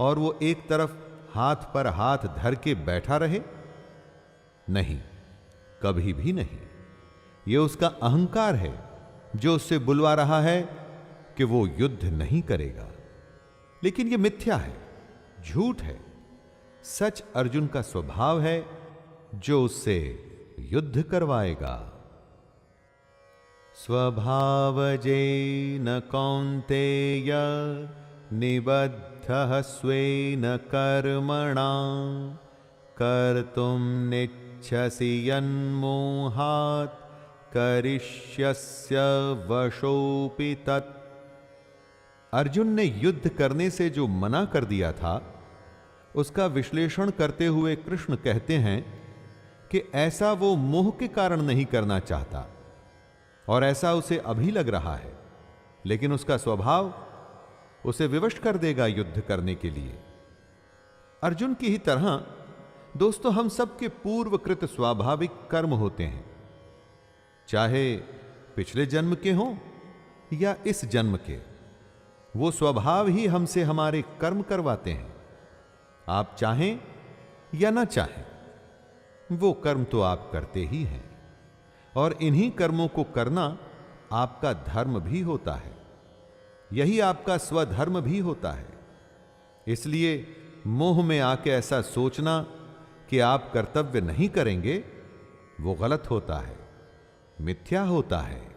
और वो एक तरफ हाथ पर हाथ धर के बैठा रहे? नहीं, कभी भी नहीं। यह उसका अहंकार है जो उससे बुलवा रहा है कि वो युद्ध नहीं करेगा। लेकिन यह मिथ्या है, झूठ है। सच अर्जुन का स्वभाव है जो उससे युद्ध करवाएगा। स्वभावजेन कौन्तेय निबद्धः स्वेन कर्मणा कर्तुं नेच्छसि यन्मोहात् करिष्यस्य वशोऽपि तत्। अर्जुन ने युद्ध करने से जो मना कर दिया था, उसका विश्लेषण करते हुए कृष्ण कहते हैं कि ऐसा वो मोह के कारण नहीं करना चाहता, और ऐसा उसे अभी लग रहा है, लेकिन उसका स्वभाव उसे विवश कर देगा युद्ध करने के लिए। अर्जुन की ही तरह दोस्तों, हम सबके पूर्वकृत स्वाभाविक कर्म होते हैं, चाहे पिछले जन्म के हों या इस जन्म के। वो स्वभाव ही हमसे हमारे कर्म करवाते हैं। आप चाहें या ना चाहें, वो कर्म तो आप करते ही हैं, और इन्हीं कर्मों को करना आपका धर्म भी होता है। यही आपका स्वधर्म भी होता है। इसलिए मोह में आके ऐसा सोचना कि आप कर्तव्य नहीं करेंगे, वो गलत होता है, मिथ्या होता है।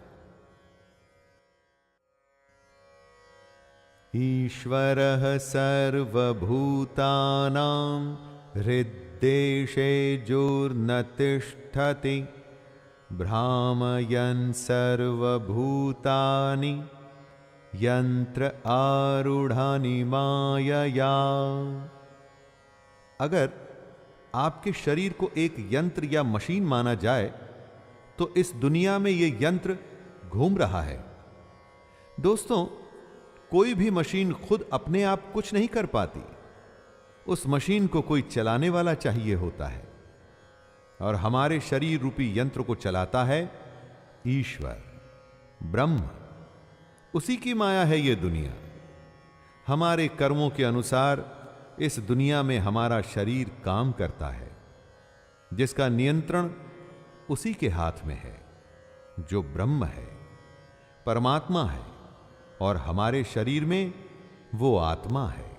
ईश्वरः सर्वभूतानां हृद्देशेऽर्जुन तिष्ठति भ्रामयन् सर्वभूतानि यंत्र आरूढ़ानि मायया। अगर आपके शरीर को एक यंत्र या मशीन माना जाए, तो इस दुनिया में यह यंत्र घूम रहा है। दोस्तों, कोई भी मशीन खुद अपने आप कुछ नहीं कर पाती। उस मशीन को कोई चलाने वाला चाहिए होता है, और हमारे शरीर रूपी यंत्र को चलाता है ईश्वर, ब्रह्म। उसी की माया है ये दुनिया। हमारे कर्मों के अनुसार इस दुनिया में हमारा शरीर काम करता है, जिसका नियंत्रण उसी के हाथ में है, जो ब्रह्म है, परमात्मा है, और हमारे शरीर में वो आत्मा है।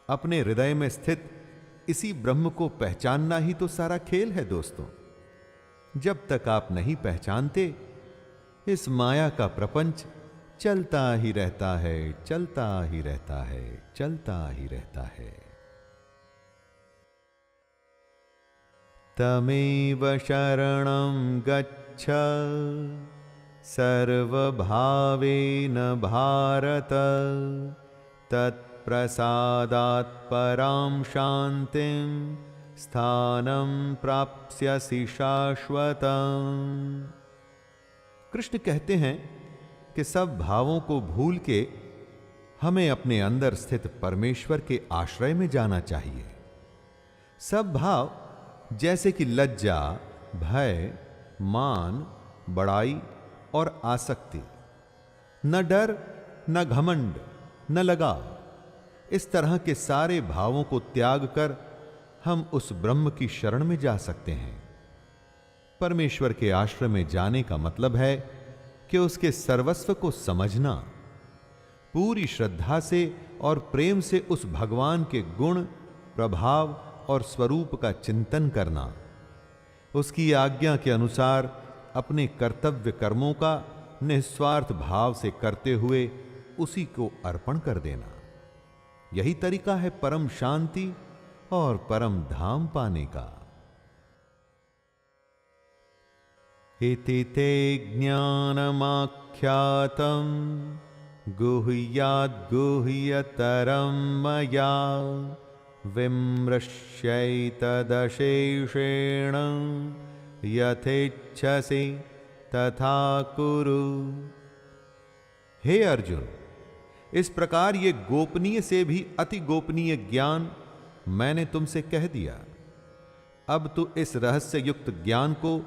अपने हृदय में स्थित इसी ब्रह्म को पहचानना ही तो सारा खेल है दोस्तों। जब तक आप नहीं पहचानते, इस माया का प्रपंच चलता ही रहता है, चलता ही रहता है, चलता ही रहता है। तमेव शरणं गच्छ सर्वभावेन भारत तत्प्रसादात् परां शान्तिं स्थानं प्राप्स्यसि शाश्वतम्। कृष्ण कहते हैं कि सब भावों को भूल के हमें अपने अंदर स्थित परमेश्वर के आश्रय में जाना चाहिए। सब भाव जैसे कि लज्जा, भय, मान, बड़ाई और आसक्ति, न डर, न घमंड, न लगाव, इस तरह के सारे भावों को त्याग कर हम उस ब्रह्म की शरण में जा सकते हैं। परमेश्वर के आश्रय में जाने का मतलब है कि उसके सर्वस्व को समझना, पूरी श्रद्धा से और प्रेम से उस भगवान के गुण, प्रभाव और स्वरूप का चिंतन करना, उसकी आज्ञा के अनुसार अपने कर्तव्य कर्मों का निस्वार्थ भाव से करते हुए उसी को अर्पण कर देना। यही तरीका है परम शांति और परम धाम पाने का। इति ते ज्ञानमाख्यातं गुह्याद् गुह्यतरं मया विमृश्यैतदशेषेण यथेच्छसि तथा कुरु। हे अर्जुन, इस प्रकार ये गोपनीय से भी अति गोपनीय ज्ञान मैंने तुमसे कह दिया। अब तू इस रहस्य युक्त ज्ञान को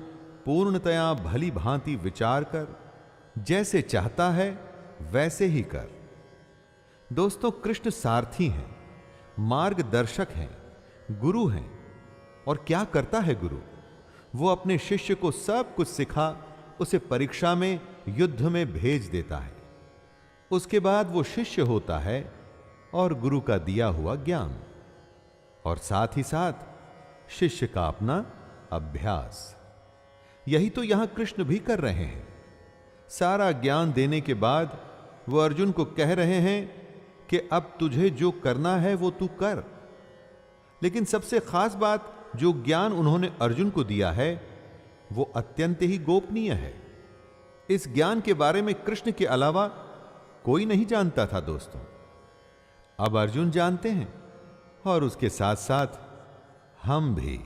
पूर्णतया भली भांति विचार कर, जैसे चाहता है वैसे ही कर। दोस्तों, कृष्ण सारथी हैं, मार्गदर्शक हैं, गुरु हैं। और क्या करता है गुरु? वो अपने शिष्य को सब कुछ सिखा उसे परीक्षा में, युद्ध में भेज देता है। उसके बाद वो शिष्य होता है और गुरु का दिया हुआ ज्ञान, और साथ ही साथ शिष्य का अपना अभ्यास। यही तो यहां कृष्ण भी कर रहे हैं। सारा ज्ञान देने के बाद वो अर्जुन को कह रहे हैं कि अब तुझे जो करना है वो तू कर। लेकिन सबसे खास बात, जो ज्ञान उन्होंने अर्जुन को दिया है वो अत्यंत ही गोपनीय है। इस ज्ञान के बारे में कृष्ण के अलावा कोई नहीं जानता था दोस्तों। अब अर्जुन जानते हैं और उसके साथ साथ हम भी।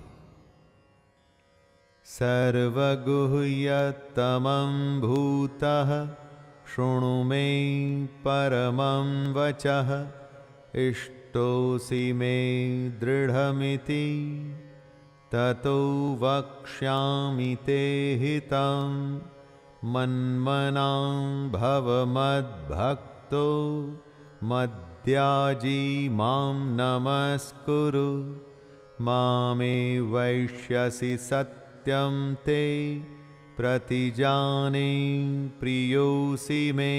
सर्वगुह्यतमं भूतः शृणु मे परमं वचः इष्टोऽसि मे दृढ़मिति ततो वक्ष्यामि ते हितं मन्मनां भव मद्भक्तो मद्याजी मां नमस्कुरु मामे वैष्यसि सत्यं ते प्रतिजाने प्रियोऽसि मे।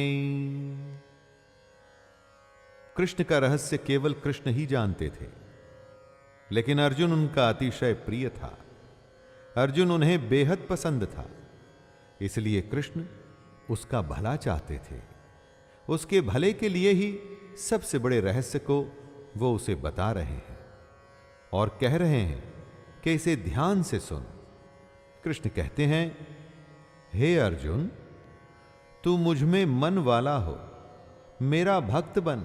कृष्ण का रहस्य केवल कृष्ण ही जानते थे, लेकिन अर्जुन उनका अतिशय प्रिय था। अर्जुन उन्हें बेहद पसंद था, इसलिए कृष्ण उसका भला चाहते थे। उसके भले के लिए ही सबसे बड़े रहस्य को वो उसे बता रहे हैं और कह रहे हैं कि इसे ध्यान से सुन। कृष्ण कहते हैं, हे अर्जुन, तू मुझ में मन वाला हो, मेरा भक्त बन,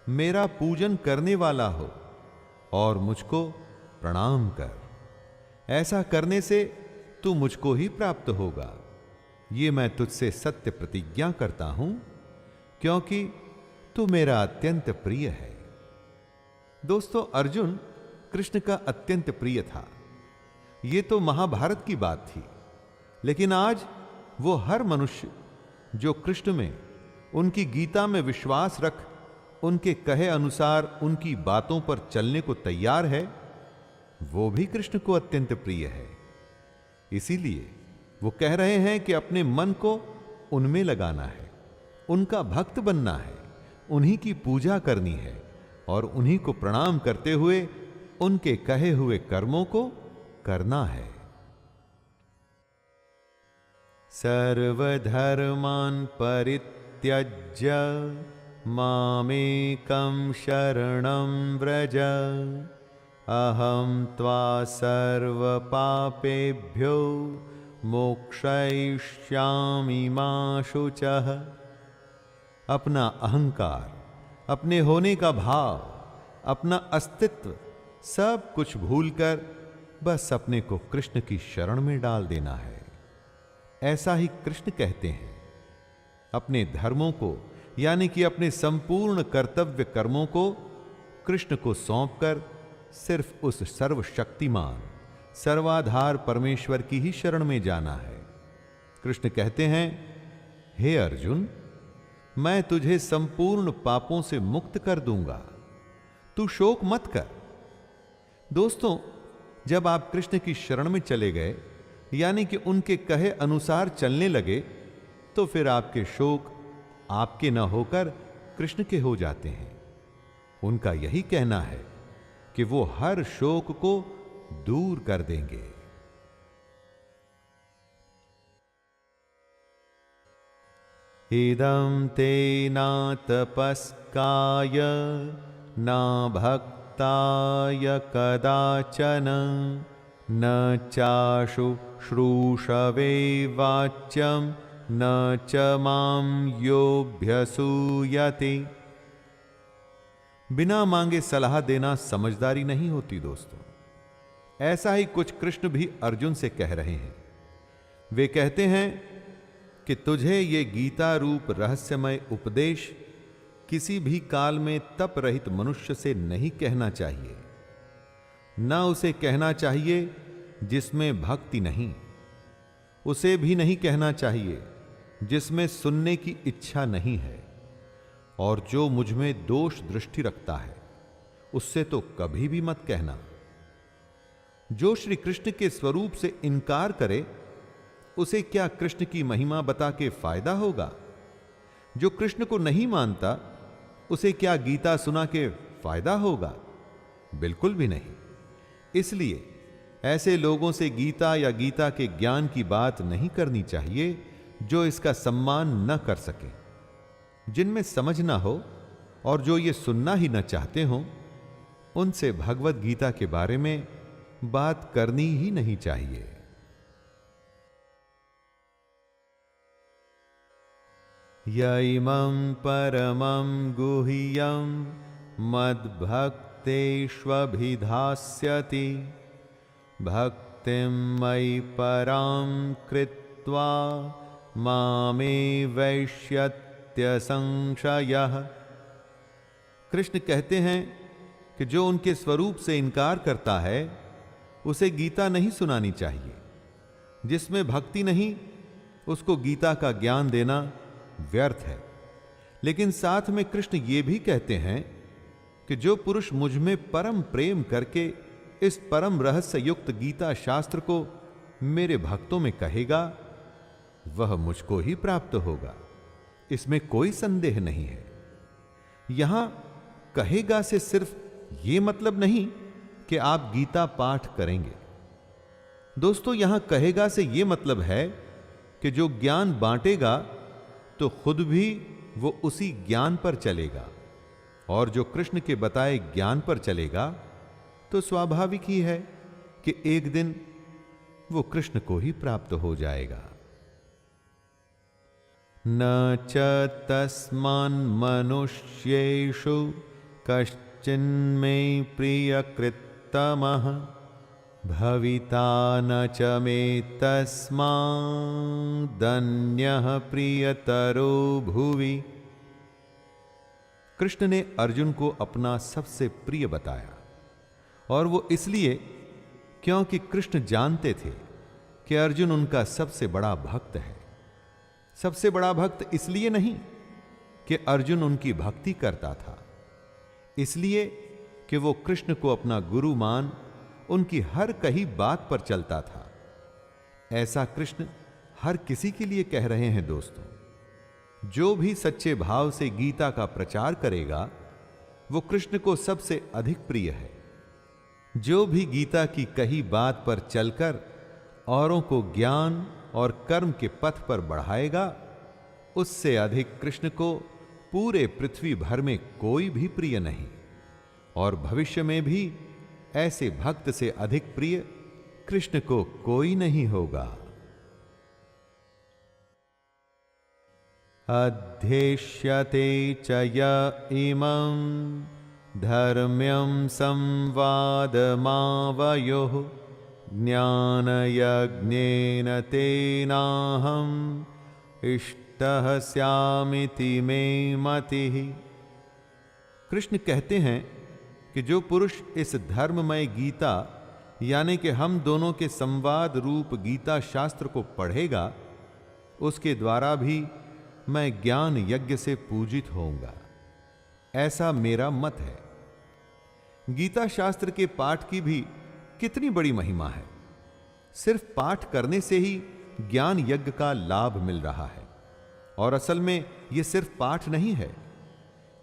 मेरा पूजन करने वाला हो और मुझको प्रणाम कर। ऐसा करने से तू मुझको ही प्राप्त होगा। ये मैं तुझसे सत्य प्रतिज्ञा करता हूं, क्योंकि तू मेरा अत्यंत प्रिय है। दोस्तों, अर्जुन कृष्ण का अत्यंत प्रिय था। ये तो महाभारत की बात थी, लेकिन आज वो हर मनुष्य जो कृष्ण में, उनकी गीता में विश्वास रख उनके कहे अनुसार उनकी बातों पर चलने को तैयार है, वो भी कृष्ण को अत्यंत प्रिय है। इसीलिए वो कह रहे हैं कि अपने मन को उनमें लगाना है, उनका भक्त बनना है, उन्हीं की पूजा करनी है और उन्हीं को प्रणाम करते हुए उनके कहे हुए कर्मों को करना है। सर्वधर्मान् परित्यज्य मामेकं शरणं व्रज अहं त्वा सर्वपापेभ्यो मोक्षयिष्यामि मा शुचः। अपना अहंकार, अपने होने का भाव, अपना अस्तित्व सब कुछ भूलकर बस अपने को कृष्ण की शरण में डाल देना है। ऐसा ही कृष्ण कहते हैं। अपने धर्मों को, यानी कि अपने संपूर्ण कर्तव्य कर्मों को कृष्ण को सौंपकर सिर्फ उस सर्वशक्तिमान, सर्वाधार परमेश्वर की ही शरण में जाना है। कृष्ण कहते हैं, हे अर्जुन, मैं तुझे संपूर्ण पापों से मुक्त कर दूंगा, तू शोक मत कर। दोस्तों, जब आप कृष्ण की शरण में चले गए, यानी कि उनके कहे अनुसार चलने लगे, तो फिर आपके शोक आपके न होकर कृष्ण के हो जाते हैं। उनका यही कहना है कि वो हर शोक को दूर कर देंगे। इदं ते न तपस्काय न भक्ताय कदाचन न चाशु श्रूषवे वाच्यं न च मां योऽभ्यसूयते। बिना मांगे सलाह देना समझदारी नहीं होती दोस्तों। ऐसा ही कुछ कृष्ण भी अर्जुन से कह रहे हैं। वे कहते हैं कि तुझे ये गीता रूप रहस्यमय उपदेश किसी भी काल में तप रहित मनुष्य से नहीं कहना चाहिए। न उसे कहना चाहिए जिसमें भक्ति नहीं, उसे भी नहीं कहना चाहिए जिसमें सुनने की इच्छा नहीं है, और जो मुझ में दोष दृष्टि रखता है उससे तो कभी भी मत कहना। जो श्री कृष्ण के स्वरूप से इनकार करे उसे क्या कृष्ण की महिमा बता के फायदा होगा? जो कृष्ण को नहीं मानता उसे क्या गीता सुना के फायदा होगा? बिल्कुल भी नहीं। इसलिए ऐसे लोगों से गीता या गीता के ज्ञान की बात नहीं करनी चाहिए जो इसका सम्मान न कर सके। जिनमें समझ ना हो और जो ये सुनना ही न चाहते हो, उनसे भगवत गीता के बारे में बात करनी ही नहीं चाहिए। यैमं परमं गुह्यं मद्भक्तेष्वभिधास्यति भक्तिं मयि परां कृत्वा मामे वैष्यत्य संशयः। कृष्ण कहते हैं कि जो उनके स्वरूप से इनकार करता है उसे गीता नहीं सुनानी चाहिए। जिसमें भक्ति नहीं उसको गीता का ज्ञान देना व्यर्थ है। लेकिन साथ में कृष्ण ये भी कहते हैं कि जो पुरुष मुझ में परम प्रेम करके इस परम रहस्य युक्त गीता शास्त्र को मेरे भक्तों में कहेगा वह मुझको ही प्राप्त होगा। इसमें कोई संदेह नहीं है। यहां कहेगा से सिर्फ यह मतलब नहीं कि आप गीता पाठ करेंगे। दोस्तों, यहां कहेगा से यह मतलब है कि जो ज्ञान बांटेगा तो खुद भी वो उसी ज्ञान पर चलेगा, और जो कृष्ण के बताए ज्ञान पर चलेगा तो स्वाभाविक ही है कि एक दिन वो कृष्ण को ही प्राप्त हो जाएगा। न च तस्मान् मनुष्येषु कश्चिन्मे प्रियकृत्तमः भविता न च मे तस्मादन्यः प्रियतरो भुवि। कृष्ण ने अर्जुन को अपना सबसे प्रिय बताया, और वो इसलिए क्योंकि कृष्ण जानते थे कि अर्जुन उनका सबसे बड़ा भक्त है। सबसे बड़ा भक्त इसलिए नहीं कि अर्जुन उनकी भक्ति करता था, इसलिए कि वो कृष्ण को अपना गुरु मान उनकी हर कही बात पर चलता था। ऐसा कृष्ण हर किसी के लिए कह रहे हैं। दोस्तों, जो भी सच्चे भाव से गीता का प्रचार करेगा वो कृष्ण को सबसे अधिक प्रिय है। जो भी गीता की कही बात पर चलकर औरों को ज्ञान और कर्म के पथ पर बढ़ाएगा, उससे अधिक कृष्ण को पूरे पृथ्वी भर में कोई भी प्रिय नहीं, और भविष्य में भी ऐसे भक्त से अधिक प्रिय कृष्ण को कोई नहीं होगा। अध्येष्यते च य इमं धर्म्यं संवादमावयोः ज्ञानयज्ञेन तेनाहम् इष्टः स्यामिति मे मतिः। कृष्ण कहते हैं कि जो पुरुष इस धर्ममय गीता यानी कि हम दोनों के संवाद रूप गीता शास्त्र को पढ़ेगा, उसके द्वारा भी मैं ज्ञान यज्ञ से पूजित होऊंगा, ऐसा मेरा मत है। गीता शास्त्र के पाठ की भी कितनी बड़ी महिमा है। सिर्फ पाठ करने से ही ज्ञान यज्ञ का लाभ मिल रहा है, और असल में यह सिर्फ पाठ नहीं है।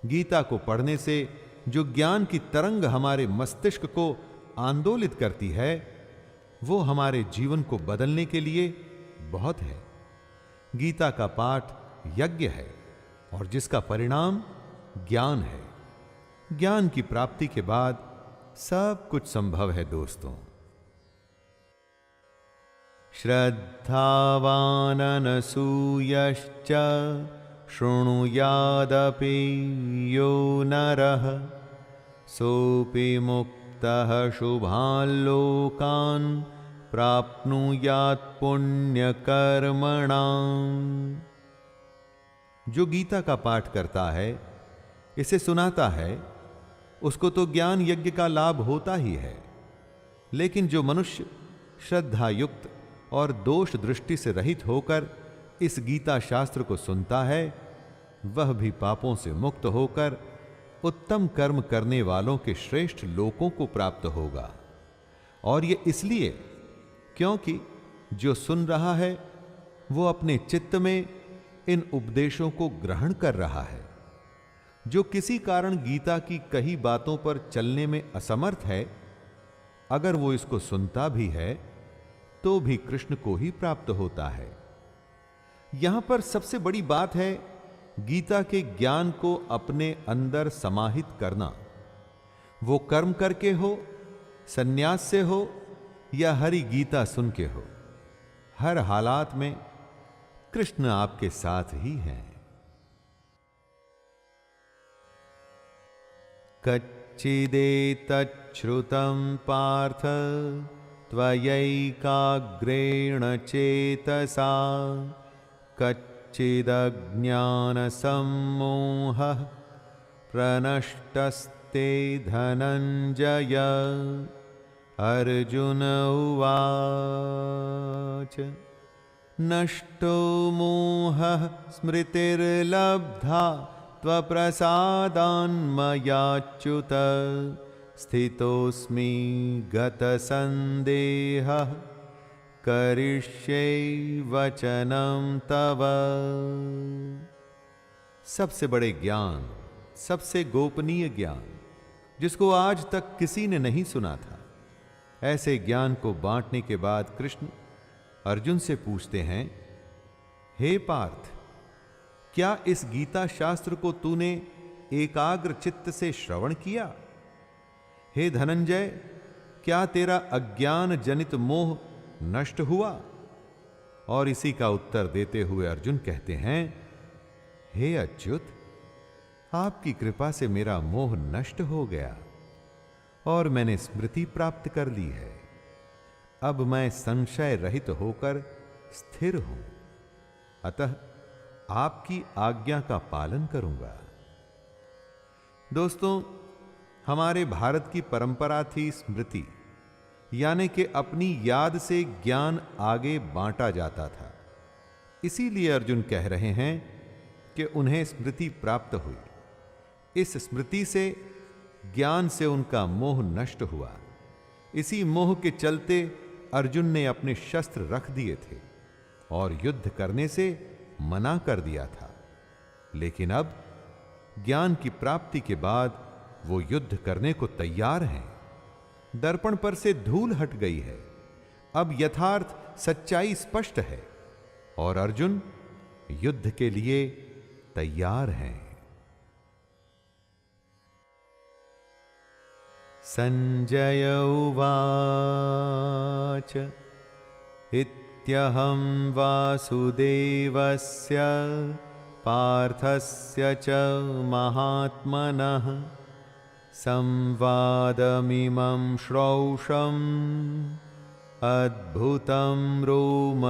गीता को पढ़ने से जो ज्ञान की तरंग हमारे मस्तिष्क को आंदोलित करती है, वो हमारे जीवन को बदलने के लिए बहुत है। गीता का पाठ यज्ञ है, और जिसका परिणाम ज्ञान है। ज्ञान की प्राप्ति के बाद सब कुछ संभव है। दोस्तों, श्रद्धावाननसूयश्च शृणुयादपि यो नरः सोऽपि मुक्तः शुभान् लोकान् प्राप्नुयात् पुण्यकर्मणाम्। जो गीता का पाठ करता है, इसे सुनाता है, उसको तो ज्ञान यज्ञ का लाभ होता ही है। लेकिन जो मनुष्य श्रद्धा युक्त और दोष दृष्टि से रहित होकर इस गीता शास्त्र को सुनता है, वह भी पापों से मुक्त होकर उत्तम कर्म करने वालों के श्रेष्ठ लोकों को प्राप्त होगा। और यह इसलिए क्योंकि जो सुन रहा है वो अपने चित्त में इन उपदेशों को ग्रहण कर रहा है। जो किसी कारण गीता की कही बातों पर चलने में असमर्थ है, अगर वो इसको सुनता भी है तो भी कृष्ण को ही प्राप्त होता है। यहां पर सबसे बड़ी बात है गीता के ज्ञान को अपने अंदर समाहित करना। वो कर्म करके हो, सन्यास से हो या हरि गीता सुन के हो, हर हालात में कृष्ण आपके साथ ही हैं। कच्चिदेतच्छ्रुतं पार्थ त्वयैकाग्रेण चेतसा कच्चिदज्ञानसम्मोहः प्रनष्टस्ते धनञ्जय। अर्जुन उवाच नष्टो मोहः स्मृतिर्लब्धा त्वप्रसादान्मयाच्युत स्थितोऽस्मि गतसन्देहः करिष्ये वचनं तव। सबसे बड़े ज्ञान, सबसे गोपनीय ज्ञान जिसको आज तक किसी ने नहीं सुना था, ऐसे ज्ञान को बांटने के बाद कृष्ण अर्जुन से पूछते हैं, हे पार्थ, क्या इस गीता शास्त्र को तूने एकाग्र चित्त से श्रवण किया? हे धनंजय, क्या तेरा अज्ञान जनित मोह नष्ट हुआ? और इसी का उत्तर देते हुए अर्जुन कहते हैं, हे अच्युत, आपकी कृपा से मेरा मोह नष्ट हो गया और मैंने स्मृति प्राप्त कर ली है। अब मैं संशय रहित होकर स्थिर हूं, अतः आपकी आज्ञा का पालन करूंगा। दोस्तों, हमारे भारत की परंपरा थी स्मृति, यानी कि अपनी याद से ज्ञान आगे बांटा जाता था। इसीलिए अर्जुन कह रहे हैं कि उन्हें स्मृति प्राप्त हुई। इस स्मृति से, ज्ञान से उनका मोह नष्ट हुआ। इसी मोह के चलते अर्जुन ने अपने शस्त्र रख दिए थे और युद्ध करने से मना कर दिया था। लेकिन अब ज्ञान की प्राप्ति के बाद वो युद्ध करने को तैयार हैं। दर्पण पर से धूल हट गई है। अब यथार्थ सच्चाई स्पष्ट है और अर्जुन युद्ध के लिए तैयार हैं। संजय उवाच इत्यहं वासुदेवस्य पार्थस्य च महात्मनः संवादमिमं श्रौषम् अद्भुतं रोमहर्षणं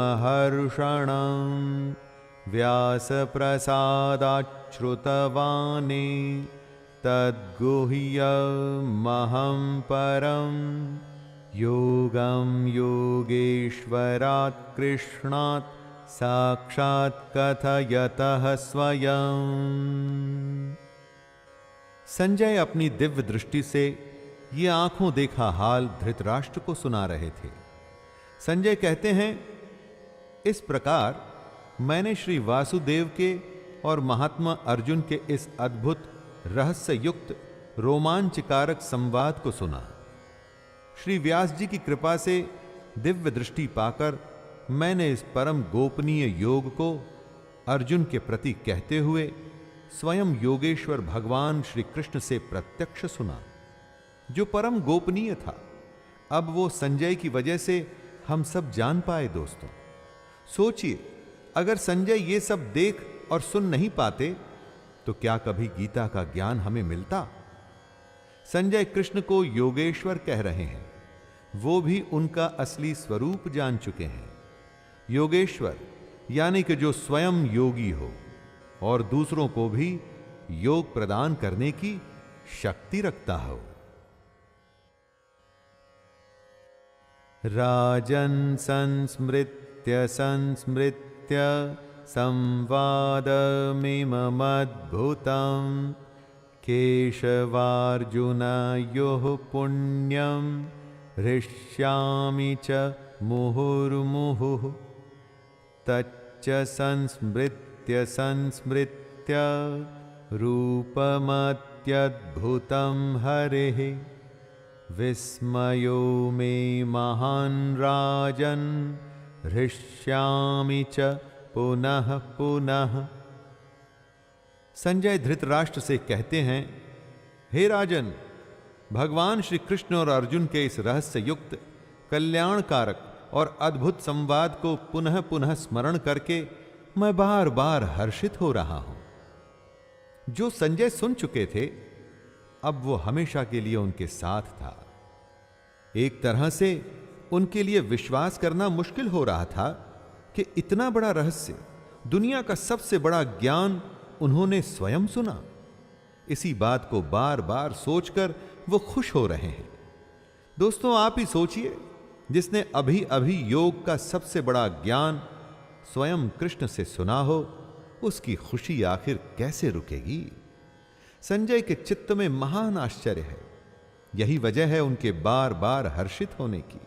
व्यासप्रसादाच्छ्रुतवानि तद्गुह्यमहं परं योगं योगेश्वरात् कृष्णात् साक्षात् कथयतः स्वयं। संजय अपनी दिव्य दृष्टि से ये आंखों देखा हाल धृतराष्ट्र को सुना रहे थे। संजय कहते हैं, इस प्रकार मैंने श्री वासुदेव के और महात्मा अर्जुन के इस अद्भुत रहस्य युक्त रोमांचकारक संवाद को सुना। श्री व्यास जी की कृपा से दिव्य दृष्टि पाकर मैंने इस परम गोपनीय योग को अर्जुन के प्रति कहते हुए स्वयं योगेश्वर भगवान श्री कृष्ण से प्रत्यक्ष सुना, जो परम गोपनीय था। अब वो संजय की वजह से हम सब जान पाए। दोस्तों, सोचिए, अगर संजय ये सब देख और सुन नहीं पाते तो क्या कभी गीता का ज्ञान हमें मिलता? संजय कृष्ण को योगेश्वर कह रहे हैं। वो भी उनका असली स्वरूप जान चुके हैं। योगेश्वर यानी कि जो स्वयं योगी हो और दूसरों को भी योग प्रदान करने की शक्ति रखता हो। राजन् संस्मृत्य संस्मृत्य संवादमिममद्भुतं केशवार्जुनयोः पुण्यं हृष्यामि च मुहुर्मुहुः तच्च संस्मृत्य संस्मृत्य रूपमत्यद्भुतं हरेः विस्मयो मे महान् राजन् हृष्यामि च पुनः पुनः। संजय धृतराष्ट्र से कहते हैं, हे राजन, भगवान श्री कृष्ण और अर्जुन के इस रहस्य युक्त कल्याणकारक और अद्भुत संवाद को पुनः पुनः स्मरण करके मैं बार बार हर्षित हो रहा हूं। जो संजय सुन चुके थे, अब वो हमेशा के लिए उनके साथ था। एक तरह से उनके लिए विश्वास करना मुश्किल हो रहा था कि इतना बड़ा रहस्य, दुनिया का सबसे बड़ा ज्ञान उन्होंने स्वयं सुना। इसी बात को बार बार सोचकर वो खुश हो रहे हैं। दोस्तों, आप ही सोचिए, जिसने अभी अभी योग का सबसे बड़ा ज्ञान स्वयं कृष्ण से सुना हो, उसकी खुशी आखिर कैसे रुकेगी। संजय के चित्त में महान आश्चर्य है। यही वजह है उनके बार बार हर्षित होने की।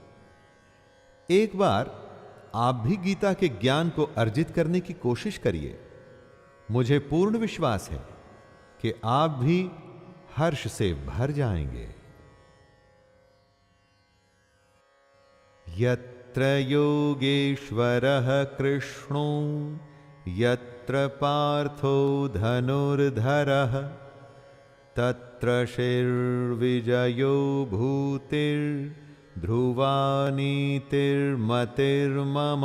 एक बार आप भी गीता के ज्ञान को अर्जित करने की कोशिश करिए। मुझे पूर्ण विश्वास है कि आप भी हर्ष से भर जाएंगे। यत्र योगेश्वरः कृष्णो यत्र पार्थो धनुर्धरः तत्र शिर्विजयो भूतिर्ध्रुवा नीतिर्मतिर्मम।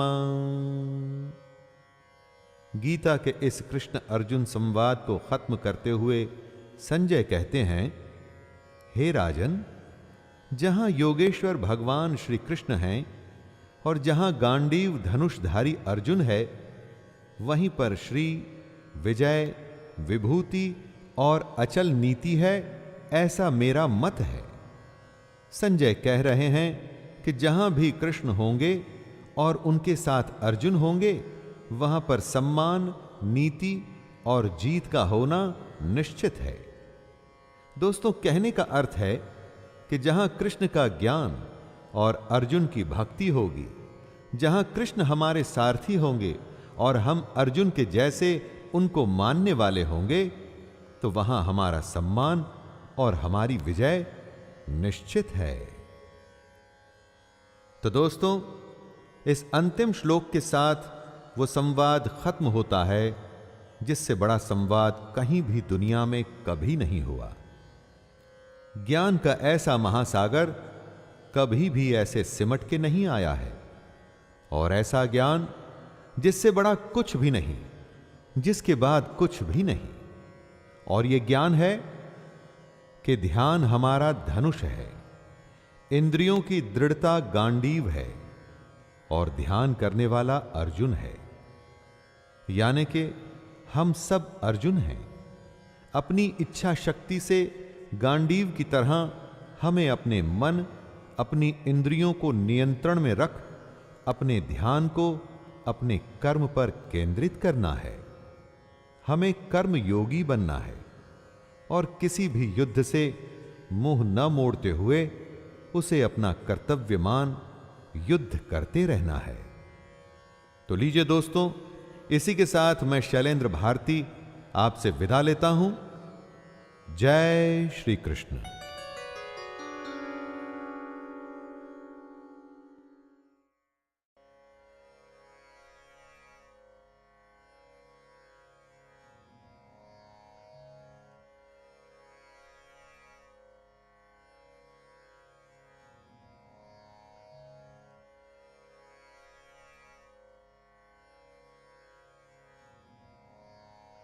गीता के इस कृष्ण अर्जुन संवाद को खत्म करते हुए संजय कहते हैं, हे राजन, जहां योगेश्वर भगवान श्री कृष्ण हैं और जहां गांडीव धनुषधारी अर्जुन है, वहीं पर श्री, विजय, विभूति और अचल नीति है, ऐसा मेरा मत है। संजय कह रहे हैं कि जहां भी कृष्ण होंगे और उनके साथ अर्जुन होंगे, वहां पर सम्मान, नीति और जीत का होना निश्चित है। दोस्तों, कहने का अर्थ है कि जहां कृष्ण का ज्ञान और अर्जुन की भक्ति होगी, जहां कृष्ण हमारे सारथी होंगे और हम अर्जुन के जैसे उनको मानने वाले होंगे, तो वहां हमारा सम्मान और हमारी विजय निश्चित है। तो दोस्तों, इस अंतिम श्लोक के साथ वो संवाद खत्म होता है जिससे बड़ा संवाद कहीं भी दुनिया में कभी नहीं हुआ। ज्ञान का ऐसा महासागर कभी भी ऐसे सिमट के नहीं आया है, और ऐसा ज्ञान जिससे बड़ा कुछ भी नहीं, जिसके बाद कुछ भी नहीं। और यह ज्ञान है कि ध्यान हमारा धनुष है, इंद्रियों की दृढ़ता गांडीव है और ध्यान करने वाला अर्जुन है। यानी कि हम सब अर्जुन हैं। अपनी इच्छा शक्ति से गांडीव की तरह हमें अपने मन, अपनी इंद्रियों को नियंत्रण में रख अपने ध्यान को अपने कर्म पर केंद्रित करना है। हमें कर्म योगी बनना है और किसी भी युद्ध से मुंह न मोड़ते हुए उसे अपना कर्तव्य मान युद्ध करते रहना है। तो लीजिए दोस्तों, इसी के साथ मैं शैलेंद्र भारती आपसे विदा लेता हूं। जय श्री कृष्ण।